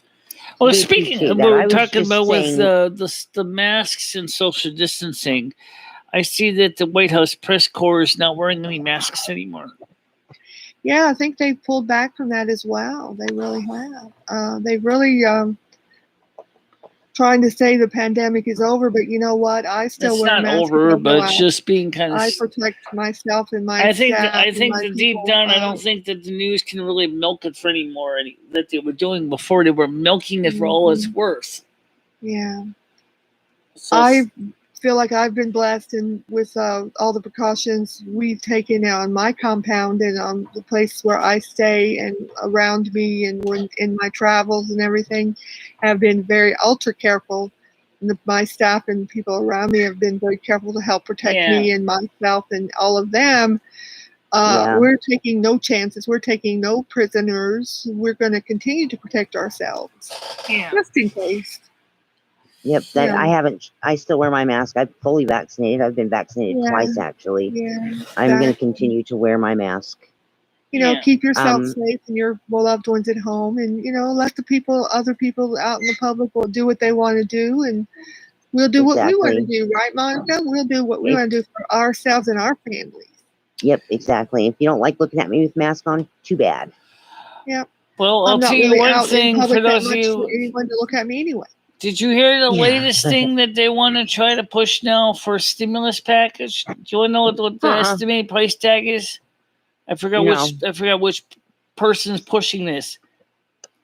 Well, We speaking appreciate of that. what I we're was talking just about with saying- the masks and social distancing, I see that the White House press corps is not wearing any masks anymore. Yeah, I think they pulled back from that as well. They really have. They really trying to say the pandemic is over, but you know what? I still It's wear a not mask. over, but it's just being kind of. I protect myself and my I think staff. I and think my that deep people. down, I don't think that the news can really milk it for anymore that they were doing before. They were milking it for all it's worth. Yeah. So I feel like I've been blessed and with all the precautions we've taken on my compound and on the place where I stay and around me and when in my travels and everything have been very ultra careful. And my staff and people around me have been very careful to help protect me and myself and all of them. We're taking no chances. We're taking no prisoners. We're going to continue to protect ourselves just in case. Yep, I still wear my mask. I'm fully vaccinated. I've been vaccinated twice, actually. Yeah, I'm going to continue to wear my mask. You know, keep yourself safe and your loved ones at home, and you know, let other people out in the public will do what they want to do, and we'll do what we want to do, right, Monica? We'll do what we want to do for ourselves and our families. Yep, exactly. If you don't like looking at me with mask on, too bad. Yep. Well, I'll tell you one thing for those of you. For anyone to look at me anyway. Did you hear the latest thing that they want to try to push now for a stimulus package? Do you want to know what the estimated price tag is? I forgot which person's pushing this.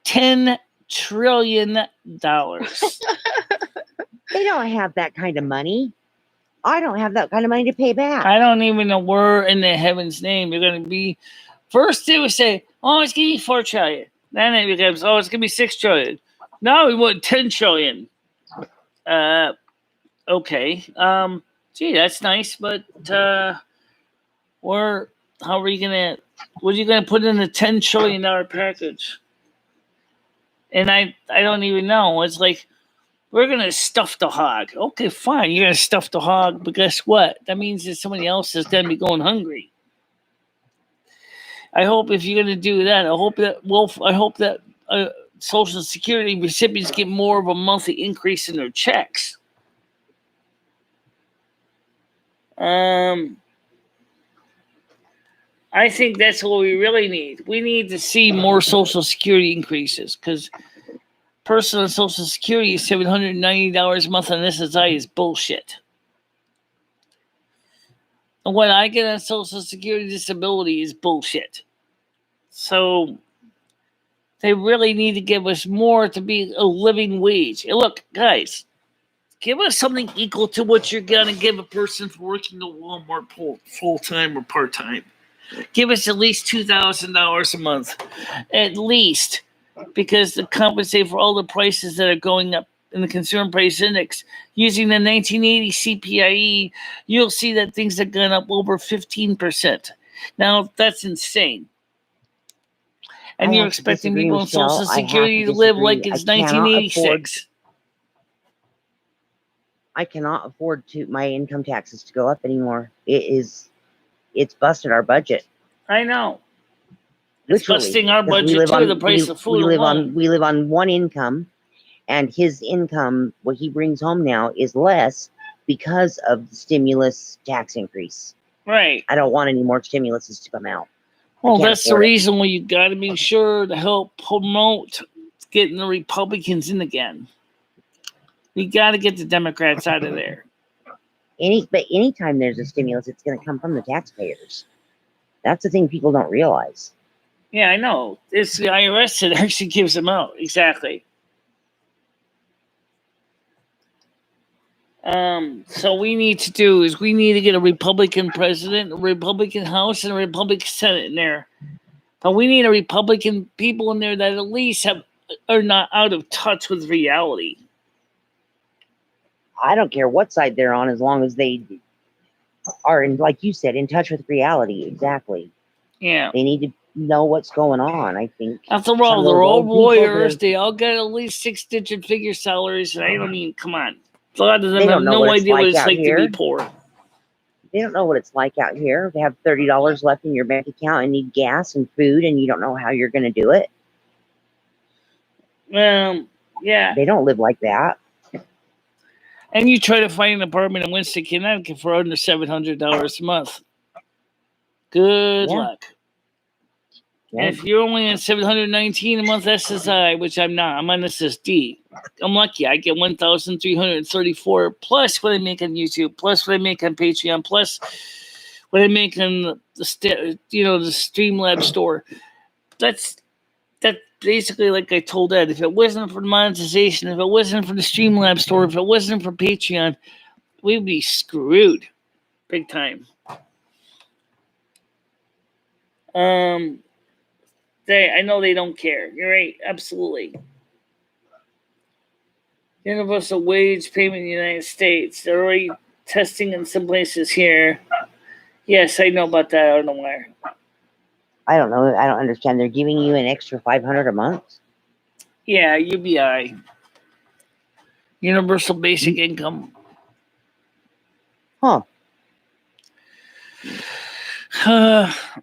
$10 trillion. They don't have that kind of money. I don't have that kind of money to pay back. I don't even know where in the heaven's name you're going to be. First, they would say, "Oh, it's going to be $4 trillion." Then it becomes, "Oh, it's going to be $6 trillion." Now we want $10 trillion. Okay. Gee, that's nice, but how are you gonna? What are you gonna put in a $10 trillion package? And I don't even know. It's like we're gonna stuff the hog. Okay, fine. You're gonna stuff the hog, but guess what? That means that somebody else is gonna be going hungry. I hope if you're gonna do that, I hope that Social Security recipients get more of a monthly increase in their checks. I think that's what we really need. We need to see more Social Security increases because personal Social Security is $790 a month on SSI is bullshit. And what I get on Social Security disability is bullshit. So they really need to give us more to be a living wage. And look, guys, give us something equal to what you're going to give a person for working at Walmart full-time or part-time. Give us at least $2,000 a month. At least. Because to compensate for all the prices that are going up in the Consumer Price Index. Using the 1980 CPIE, you'll see that things have gone up over 15%. Now, that's insane. And you're expecting people on Social Security to live like it's 1986. I cannot afford my income taxes to go up anymore. It's busted our budget. I know. It's busting our budget too. The price of food alone. We live on one income, and his income, what he brings home now, is less because of the stimulus tax increase. Right. I don't want any more stimuluses to come out. Well, that's the reason why you got to be sure to help promote getting the Republicans in again. We got to get the Democrats out of there. But anytime there's a stimulus, it's going to come from the taxpayers. That's the thing people don't realize. Yeah, I know. It's the IRS that actually gives them out. Exactly. So we need to get a Republican president, a Republican House, and a Republican Senate in there. But we need a Republican people in there that at least are not out of touch with reality. I don't care what side they're on, as long as they are, like you said, in touch with reality. Exactly. Yeah. They need to know what's going on, I think. After all, they're all lawyers. They all got at least 6-digit figure salaries. And I mean, come on. A lot of them have no idea what it's like to be poor. They don't know what it's like out here. They have $30 left in your bank account and need gas and food, and you don't know how you're going to do it. Yeah. They don't live like that. And you try to find an apartment in Winston, Connecticut for under $700 a month. Good luck. Yeah. If you're only on $719 a month SSI, which I'm not, I'm on SSD. I'm lucky. I get 1,334 plus what I make on YouTube, plus what I make on Patreon, plus what I make on the Streamlabs store. That's basically, like I told Ed. If it wasn't for monetization, if it wasn't for the Streamlabs store, if it wasn't for Patreon, we'd be screwed, big time. I know they don't care. You're right, absolutely. Universal wage payment in the United States. They're already testing in some places here. Yes, I know about that. I don't know where. I don't know. I don't understand. They're giving you an extra $500 a month. Yeah, UBI. Universal Basic Income. Huh.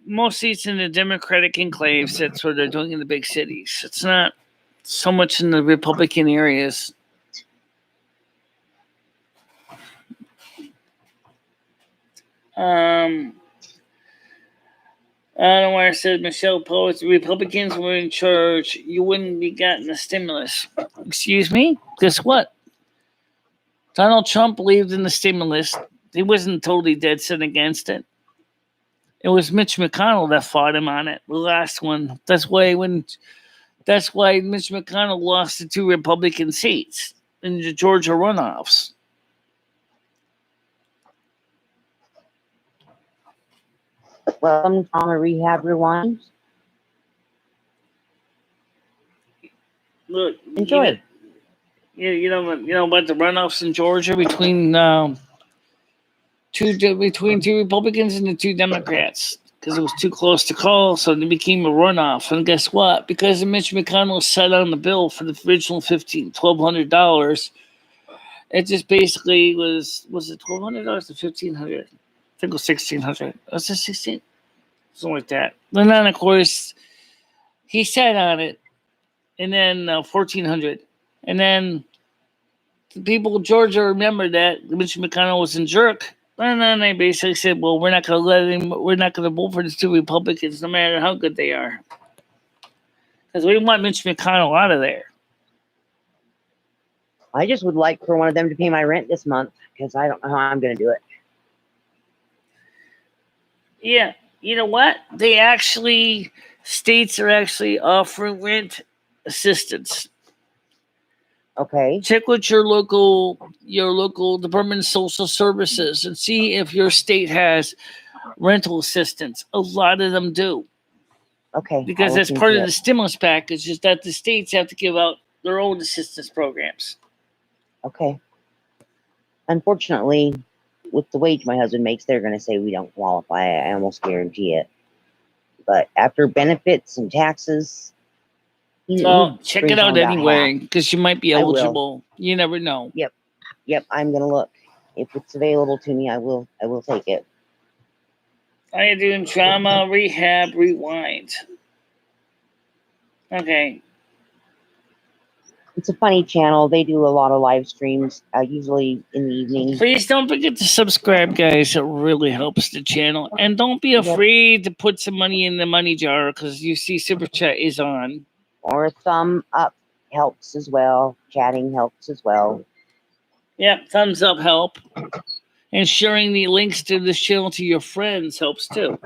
Most seats in the Democratic enclaves. That's what they're doing in the big cities. It's not so much in the Republican areas. I don't know where I said Michelle Poe. If the Republicans were in charge, you wouldn't be getting a stimulus. Excuse me? Guess what? Donald Trump believed in the stimulus. He wasn't totally dead set against it. It was Mitch McConnell that fought him on it, the last one. That's why Mitch McConnell lost the 2 Republican seats in the Georgia runoffs. Welcome, Trauma Rehab Rewind. Look, Enjoy. You know about the runoffs in Georgia between two Republicans and the 2 Democrats, because it was too close to call, so it became a runoff. And guess what? Because Mitch McConnell sat on the bill for the original $1,200, it just basically was it $1,200 or $1,500? I think it was $1,600. Was it 16? Something like that. And then of course he sat on it, and then $1,400, and then the people of Georgia remembered that Mitch McConnell was a jerk. And then they basically said, well, we're not going to vote for the 2 Republicans no matter how good they are. Because we want Mitch McConnell out of there. I just would like for one of them to pay my rent this month, because I don't know how I'm going to do it. Yeah. You know what? States are actually offering rent assistance. Okay. Check with your local Department of Social Services and see if your state has rental assistance. A lot of them do. Okay. Because that's part of the stimulus package, is that the states have to give out their own assistance programs. Okay. Unfortunately, with the wage my husband makes, they're going to say we don't qualify. I almost guarantee it. But after benefits and taxes, well, check it out anyway, because you might be eligible. You never know. Yep. I'm going to look. If it's available to me, I will take it. I am doing Trauma Rehab Rewind. Okay. It's a funny channel. They do a lot of live streams, usually in the evening. Please don't forget to subscribe, guys. It really helps the channel. And don't be afraid to put some money in the money jar, because you see Super Chat is on. Or a thumb up helps as well. Chatting helps as well. Yep, thumbs up help. And sharing the links to this channel to your friends helps too.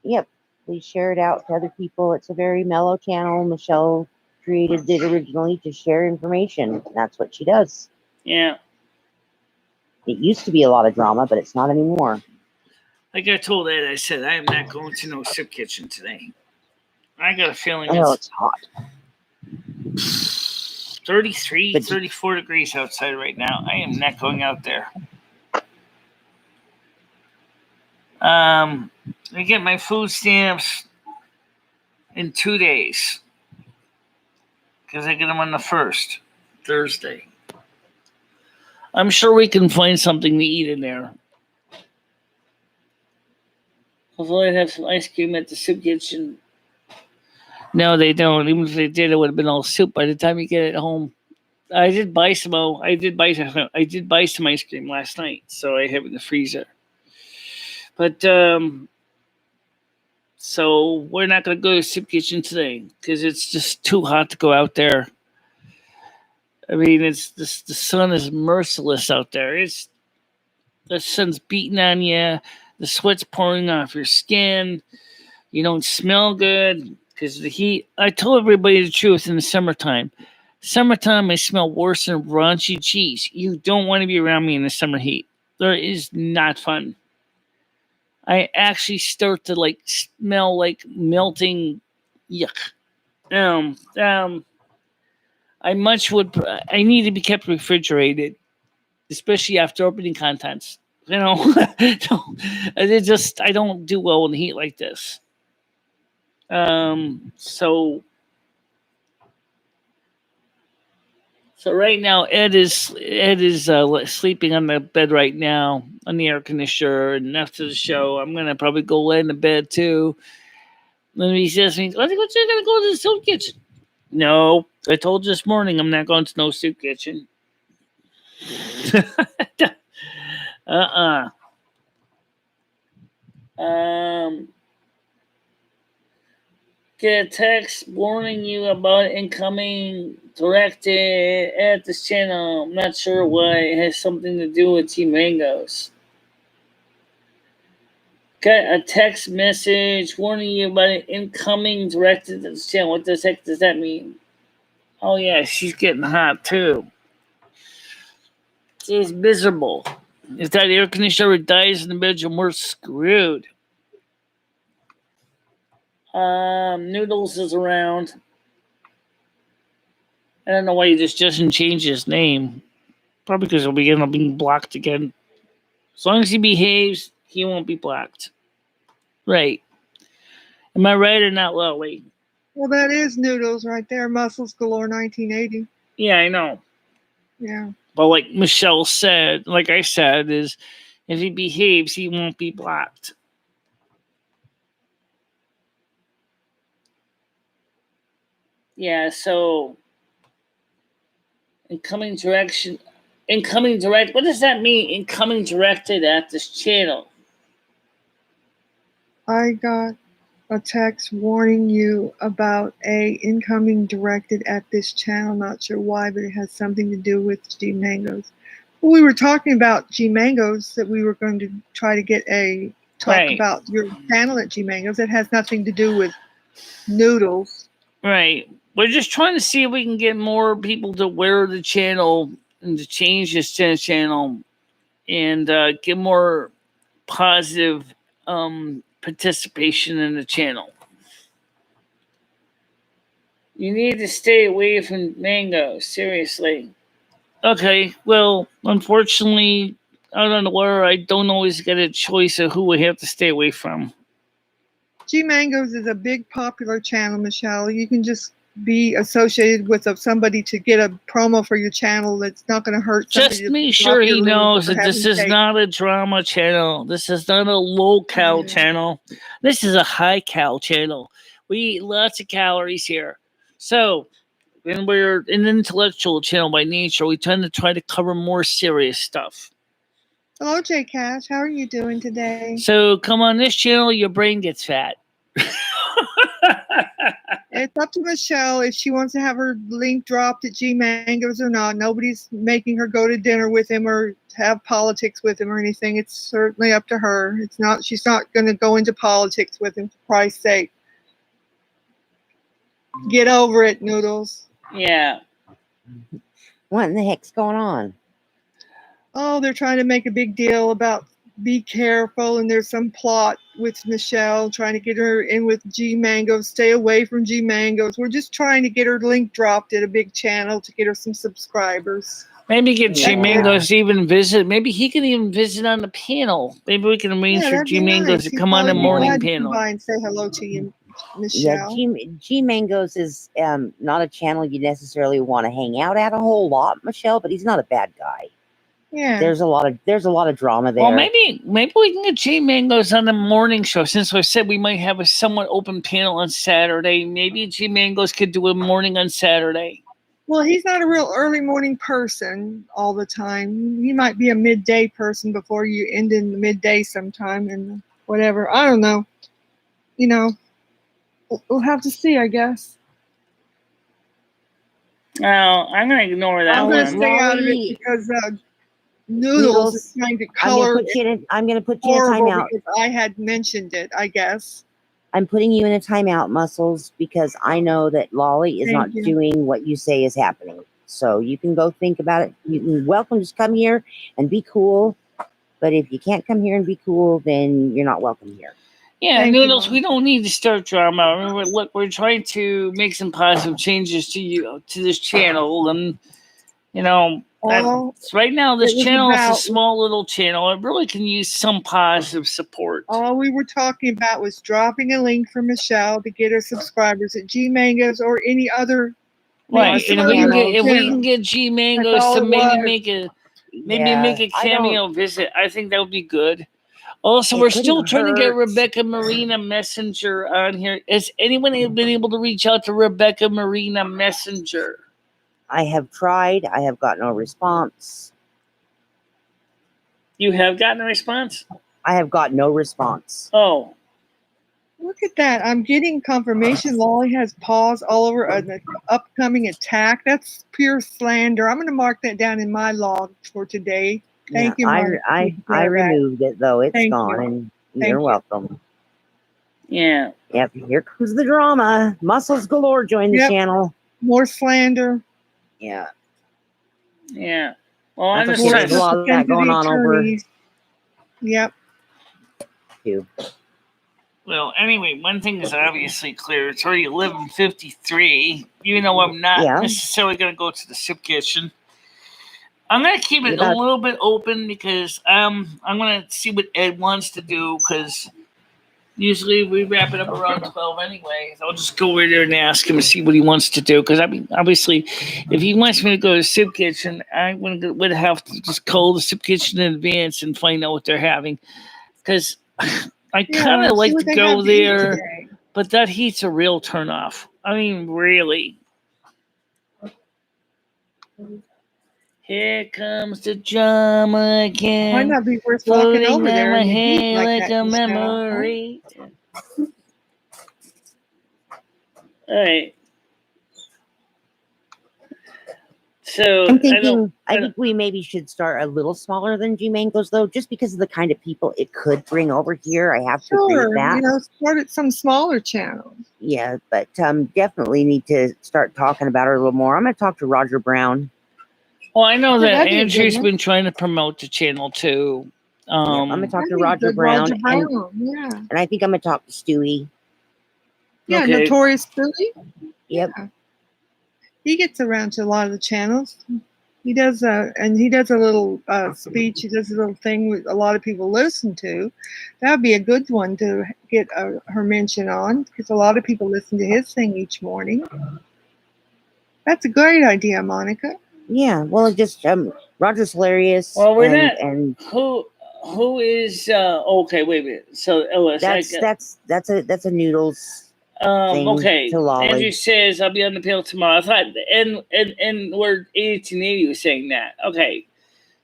Yep. Please share it out to other people. It's a very mellow channel. Michelle created it originally to share information. That's what she does. Yeah. It used to be a lot of drama, but it's not anymore. Like I told Ed, I said, I am not going to no soup kitchen today. I got a feeling it's hot. 33, 34 degrees outside right now. I am not going out there. I get my food stamps in 2 days, because I get them on the 1st, Thursday. I'm sure we can find something to eat in there. Hopefully I'd have some ice cream at the soup kitchen. No, they don't. Even if they did, it would have been all soup by the time you get it home. I did buy some ice cream last night, so I have it in the freezer. But So we're not going to go to soup kitchen today because it's just too hot to go out there. I mean, the sun is merciless out there. The sun's beating on you. The sweat's pouring off your skin. You don't smell good because the heat. I told everybody the truth in the summertime. Summertime, I smell worse than raunchy cheese. You don't want to be around me in the summer heat. There is not fun. I actually start to like smell like melting yuck. I I need to be kept refrigerated, especially after opening contents. You know, I don't do well in heat like this. So right now Ed is sleeping on the bed right now on the air conditioner, and after the show, I'm gonna probably go lay in the bed too. And he says to me, "I think you're gonna go to the soup kitchen." No, I told you this morning I'm not going to no soup kitchen. Get a text warning you about incoming directed at this channel. I'm not sure why it has something to do with Team Mangoes. Got a text message warning you about an incoming directed at this channel. What the heck does that mean? Oh yeah, she's getting hot too. She's miserable. If that air conditioner dies in the bedroom, we're screwed. Noodles is around. I don't know why he just doesn't change his name. Probably because he'll be being blocked again. As long as he behaves, he won't be blocked. Right. Am I right or not, Lily? Well, that is Noodles right there. Muscles Galore 1980. Yeah, I know. Yeah. But like Michelle said, like I said, is if he behaves, he won't be blocked. Yeah, so incoming direct. What does that mean? Incoming directed at this channel. I got a text warning you about a incoming directed at this channel. Not sure why, but it has something to do with G Mangoes. Well, we were talking about G Mangoes, that we were going to try to get a talk about your channel at G Mangoes. It has nothing to do with Noodles. Right. We're just trying to see if we can get more people to wear the channel and to change this channel and get more positive participation in the channel. You need to stay away from Mango, seriously. Okay, well, unfortunately, out on the wire, I don't always get a choice of who we have to stay away from. G Mangoes is a big popular channel, Michelle. You can just be associated with somebody to get a promo for your channel that's not going to hurt somebody. Just make sure he knows that this is not a drama channel. This is not a low-cal channel. This is a high-cal channel. We eat lots of calories here. So, when we're an intellectual channel by nature, we tend to try to cover more serious stuff. Hello, J Cash. How are you doing today? So, come on this channel, your brain gets fat. It's up to Michelle if she wants to have her link dropped at G Mangoes or not. Nobody's making her go to dinner with him or have politics with him or anything. It's certainly up to her. It's not. She's not going to go into politics with him, for Christ's sake. Get over it, Noodles. Yeah. What in the heck's going on? Oh, they're trying to make a big deal about be careful, and there's some plot with Michelle trying to get her in with G Mangoes. Stay away from G Mangoes. We're just trying to get her link dropped at a big channel to get her some subscribers. Maybe get G Mangoes to even visit. Maybe he can even visit on the panel. Maybe we can arrange for G Mangoes to come on the morning panel. And say hello to you, Michelle. Yeah, G Mangoes is not a channel you necessarily want to hang out at a whole lot, Michelle, but he's not a bad guy. Yeah. There's a lot of drama there. Well, maybe we can get G Mangoes on the morning show. Since we said we might have a somewhat open panel on Saturday, maybe G Mangoes could do a morning on Saturday. Well, he's not a real early morning person all the time. He might be a midday person before you end in the midday sometime and whatever. I don't know. you know, we'll have to see, I guess. No, I'm gonna ignore that I'm going to one. stay out of it Lolly. because Noodles is trying to color it I'm gonna put you in a horrible timeout. because I had mentioned it, I guess. I'm putting you in a timeout, Muscles, because I know that Lolly is Thank not you. doing what you say is happening. So you can go think about it. You can welcome, just come here and be cool. But if you can't come here and be cool, then you're not welcome here. Yeah, Thank you, Noodles, Mom. we don't need to start drama. I mean, we're trying to make some positive changes to this channel, and you know, All right now this it was channel is a about- small little channel. It really can use some positive support. all we were talking about was dropping a link for Michelle to get her subscribers at G Mangoes or any other Right, and if we can get G That's Mangoes all to it maybe was. make a Yeah, I don't- cameo visit, I think that would be good. Also, It we're couldn't still trying to get hurt. Rebecca Marina Messenger on here. Has anyone been able to reach out to Rebecca Marina Messenger? I have tried. I have got no response. You have gotten a response? I have got no response. Oh, Look at that. I'm getting confirmation Lolly has paws all over an upcoming attack. That's pure slander. I'm going to mark that down in my log for today. Thank you, Monica. I removed it, though. It's Thank gone. you. And Thank you're you. welcome. yeah. Yep, here comes the drama. Muscles Galore joined the Yep. channel. More slander. Yeah. Yeah. Well, I'm That's just okay. trying There's a lot to. of that going on over attorneys. Yep. too. Well, anyway, one thing is obviously clear. It's already 11:53. Even though I'm not Yeah. necessarily going to go to the soup kitchen, I'm going to keep it Yeah. a little bit open because I'm going to see what Ed wants to do because usually we wrap it up around 12 anyway. I'll just go over there and ask him to see what he wants to do because I mean, obviously, if he wants me to go to the soup kitchen, I would have to just call the soup kitchen in advance and find out what they're having because I kind of like to go there, but that heat's a real turnoff. I mean, really. Here comes the drama again. Might not be worth walking over there my in the heat head like like that, a Michelle. memory. All right. So I'm thinking, I think we maybe should start a little smaller than G Mangoes, though, just because of the kind of people it could bring over here. I have to agree with that. You know, start at some smaller channels. Yeah, but definitely need to start talking about her a little more. I'm going to talk to Roger Brown. Well, I know that that'd be a Andrew's good one. been trying to promote the channel too. I'm going to talk to That'd be Roger good, Brown, Roger and, Brown, yeah. and I think I'm going to talk to Stewie. Yeah, Okay. Notorious Billy. Yep. Yeah. He gets around to a lot of the channels. He does and he does a little speech. He does a little thing that a lot of people listen to. That would be a good one to get her mention on because a lot of people listen to his thing each morning. That's a great idea, Monica. Yeah, well, it just Roger's hilarious. Well, we're and, not. And who is? Okay, wait a minute. So Ellis, that's a Noodles. Thing okay. to Lolly. Andrew says I'll be on the panel tomorrow. I thought and word 1880 was saying that. Okay.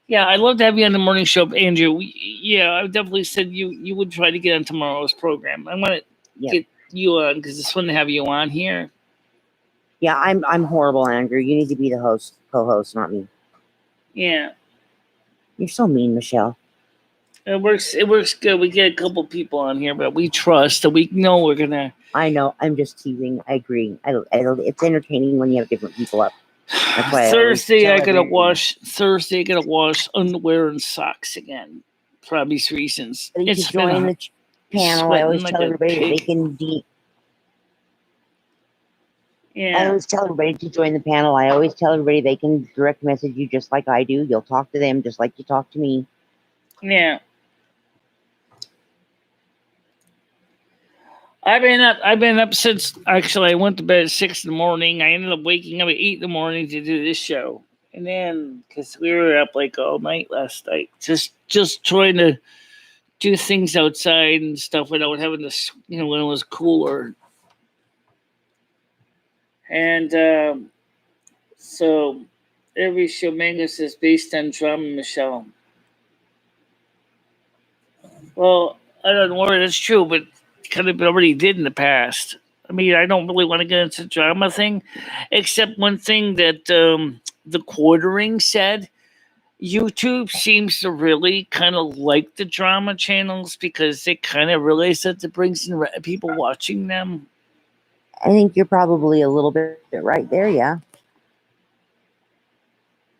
Yeah, I'd love to have you on the morning show, Andrew. Yeah, I definitely said you would try to get on tomorrow's program. I want to get you on because it's fun to have you on here. Yeah, I'm horrible, Andrew. You need to be the co-host, not me. Yeah. You're so mean, Michelle. It works good. We get a couple people on here, but we trust that we know we're gonna. I know. I'm just teasing. I agree. It's entertaining when you have different people up. That's why Thursday I gotta wash underwear and socks again for obvious reasons. It's join the panel. I always tell everybody that they can. Yeah. I always tell everybody to join the panel. I always tell everybody they can direct message you just like I do. You'll talk to them just like you talk to me. Yeah. I've been up since actually I went to bed at 6 in the morning. I ended up waking up at 8 in the morning to do this show. And then because we were up like all night last night, just trying to do things outside and stuff without having this, when it was cooler. And so every show Mangus is based on drama, Michelle. Well, I don't know whether that's true, but kind of already did in the past. I mean, I don't really want to get into the drama thing, except one thing that the quartering said. YouTube seems to really kind of like the drama channels because they kind of realize that it brings in people watching them. I think you're probably a little bit right there, yeah.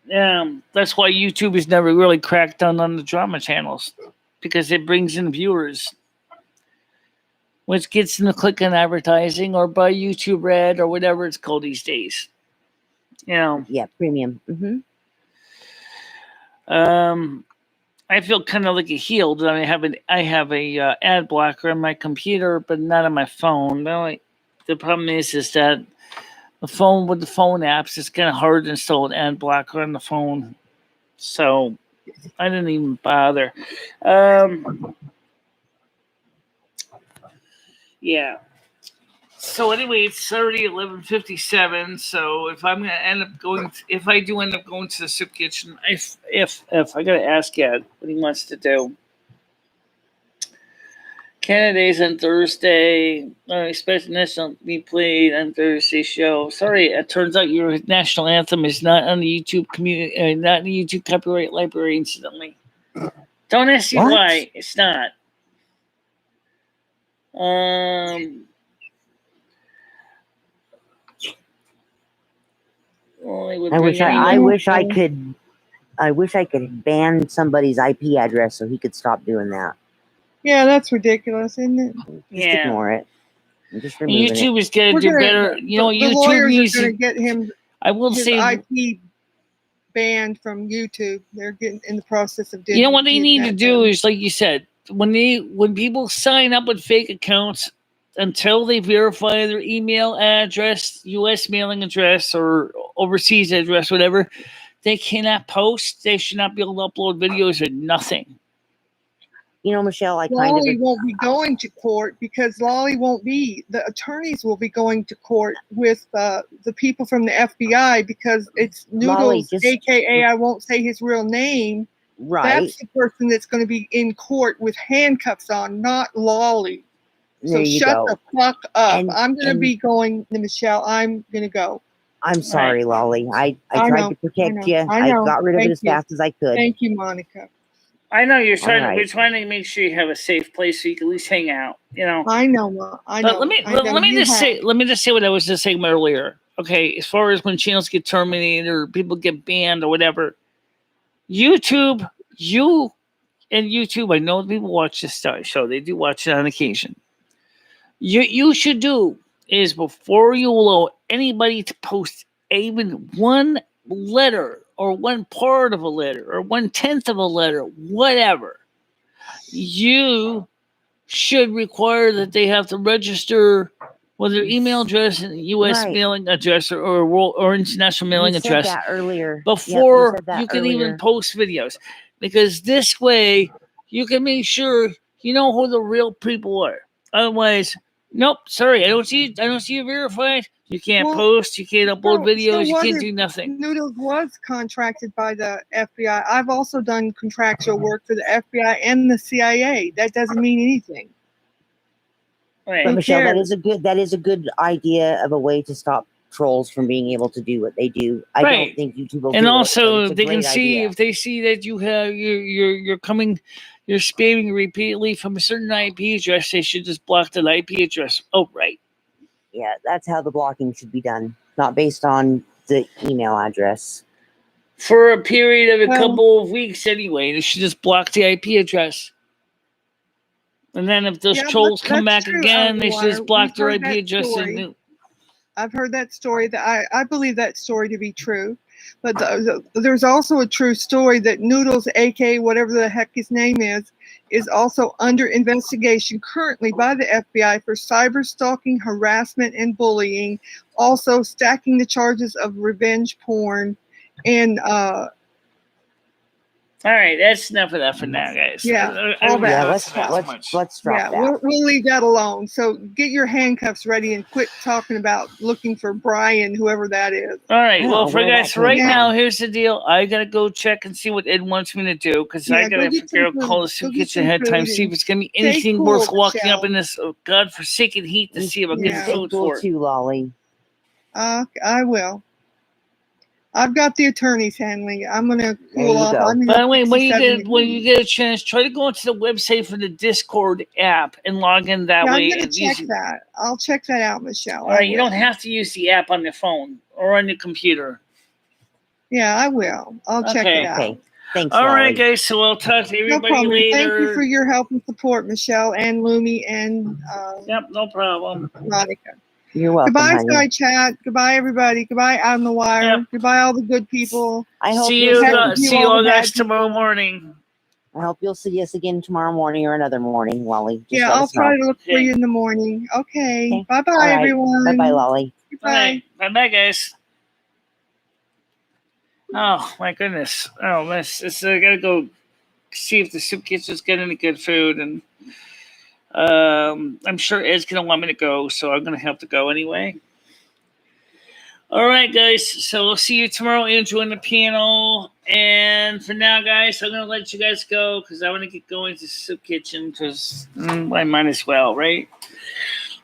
Yeah, that's why YouTube has never really cracked down on the drama channels because it brings in viewers, which gets them to click on advertising or buy YouTube Red or whatever it's called these days. You know. Yeah, premium. Mm-hmm. I feel kind of like a healed. I have a ad blocker on my computer, but not on my phone. The problem is that the phone with the phone apps, it's kind of hard to install an ad blocker on the phone, so I didn't even bother. Yeah. So anyway, it's already 11:57. So if I'm gonna end up going, if I do end up going to the soup kitchen, if I gotta ask Ed what he wants to do. Canada Day's on Thursday. Special national be played on Thursday show. Sorry, it turns out your national anthem is not on the YouTube community, not in the YouTube copyright library. Incidentally, don't ask me why. It's not. I wish I could ban somebody's IP address so he could stop doing that. Yeah, that's ridiculous, isn't it? Just ignore it. Just YouTube is going to do better. You know, the YouTube lawyers needs are going to get him. I will his say IP banned from YouTube. They're getting in the process of doing. You know what they need to do is, like you said, when people sign up with fake accounts, until they verify their email address, U.S. mailing address, or overseas address, whatever, they cannot post. They should not be able to upload videos or nothing. You know, Michelle, Lolly won't be going to court because Lolly won't be. The attorneys will be going to court with the people from the FBI because it's Noodles, a.k.a. I won't say his real name. Right. That's the person that's going to be in court with handcuffs on, not Lolly. So shut the fuck up. I'm going to be going, Michelle. I'm going to go. I'm sorry, Lolly. I tried to protect you. I got rid of it as fast as I could. Thank you, Monica. I know you're trying. We're trying to make sure you have a safe place so you can at least hang out. You know. I know. But let me just say what I was just saying earlier. Okay, as far as when channels get terminated or people get banned or whatever, YouTube, I know people watch this show. They do watch it on occasion. You should do is before you allow anybody to post even one letter or one part of a letter or 1/10 of a letter, whatever, you should require that they have to register with their email address and U.S. mailing address or international mailing address that earlier. before you can even post videos, because this way you can make sure you know who the real people are. Otherwise, nope, sorry, I don't see you verified. You can't post, you can't upload videos, you can't do nothing. Noodles was contracted by the FBI. I've also done contractual work for the FBI and the CIA. That doesn't mean anything. Right. But Michelle, that is a good idea of a way to stop trolls from being able to do what they do. I don't think YouTube will. And also, they can see if they see that you have you're spamming repeatedly from a certain IP address, they should just block that IP address outright. Yeah, that's how the blocking should be done, not based on the email address. For a period of a couple of weeks anyway, they should just block the IP address. And then if those trolls come back again, they should just block their IP address. I've heard that story. I believe that story to be true. But there's also a true story that Noodles, a.k.a. whatever the heck his name is also under investigation currently by the FBI for cyber stalking, harassment, and bullying. Also stacking the charges of revenge porn and All right, that's enough of that for now, guys. Yeah, I all that. Yeah, that's too much. let's drop Yeah, that. we'll leave that alone. So get your handcuffs ready and quit talking about looking for Brian, whoever that is. All right. I don't Well, know for where that guys, came right from. now, here's the deal. I gotta go check and see what Ed wants me to do because I Yeah, go gotta get figure some out call food. the soup Go get kitchen some ahead of time. food See if and it's gonna be stay anything cool, worth walking Michelle. up in this godforsaken heat to see if I You get Yeah. stay food cool for it. too, Lolly. I will. I've got the attorneys handling it. I'm gonna There cool you off. go. I'm in By the way, when you 67 get when you degrees. get a chance, try to go into the website for the Discord app and log in that Yeah, I'm way. gonna And check use, that. I'll check that out, Michelle. all right, I you will. don't have to use the app on your phone or on your computer. Yeah, I will. I'll check Okay. it out. Okay. Thanks, All Lolly. right, guys. So I'll talk to No everybody problem. later. Thank you for your help and support, Michelle and Lumi and Yep, no problem. Monica. You're welcome, Goodbye, honey. Sky Chat. Goodbye, everybody. Goodbye, On the Wire. Yep. Goodbye, all the good people. I hope See you'll you. see Heck us. with you, See you all all the bad guys tomorrow people. morning. I hope you'll see us again tomorrow morning or another morning, Lolly. Just Yeah, let I'll us know. try to look for Okay. you in the morning. Okay. Okay. Bye-bye, All right. everyone. Bye-bye, Lolly. Goodbye. Bye bye, guys. Oh my goodness. Oh, I gotta go see if the soup kitchen's got any good food, and I'm sure Ed's gonna want me to go, so I'm gonna have to go anyway. All right, guys. So we'll see you tomorrow. Andrew on the piano. And for now, guys, I'm gonna let you guys go because I want to get going to the soup kitchen because I might as well, right?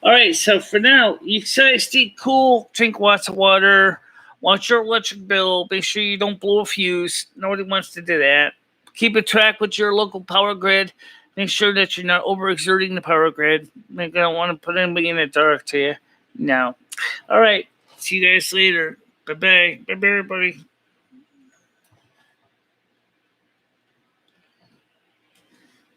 All right. So for now, you guys stay cool. Drink lots of water. Watch your electric bill. Make sure you don't blow a fuse. Nobody wants to do that. Keep a track with your local power grid. Make sure that you're not overexerting the power grid. I don't want to put anybody in the dark to you. No. All right. See you guys later. Bye-bye. Bye-bye, everybody.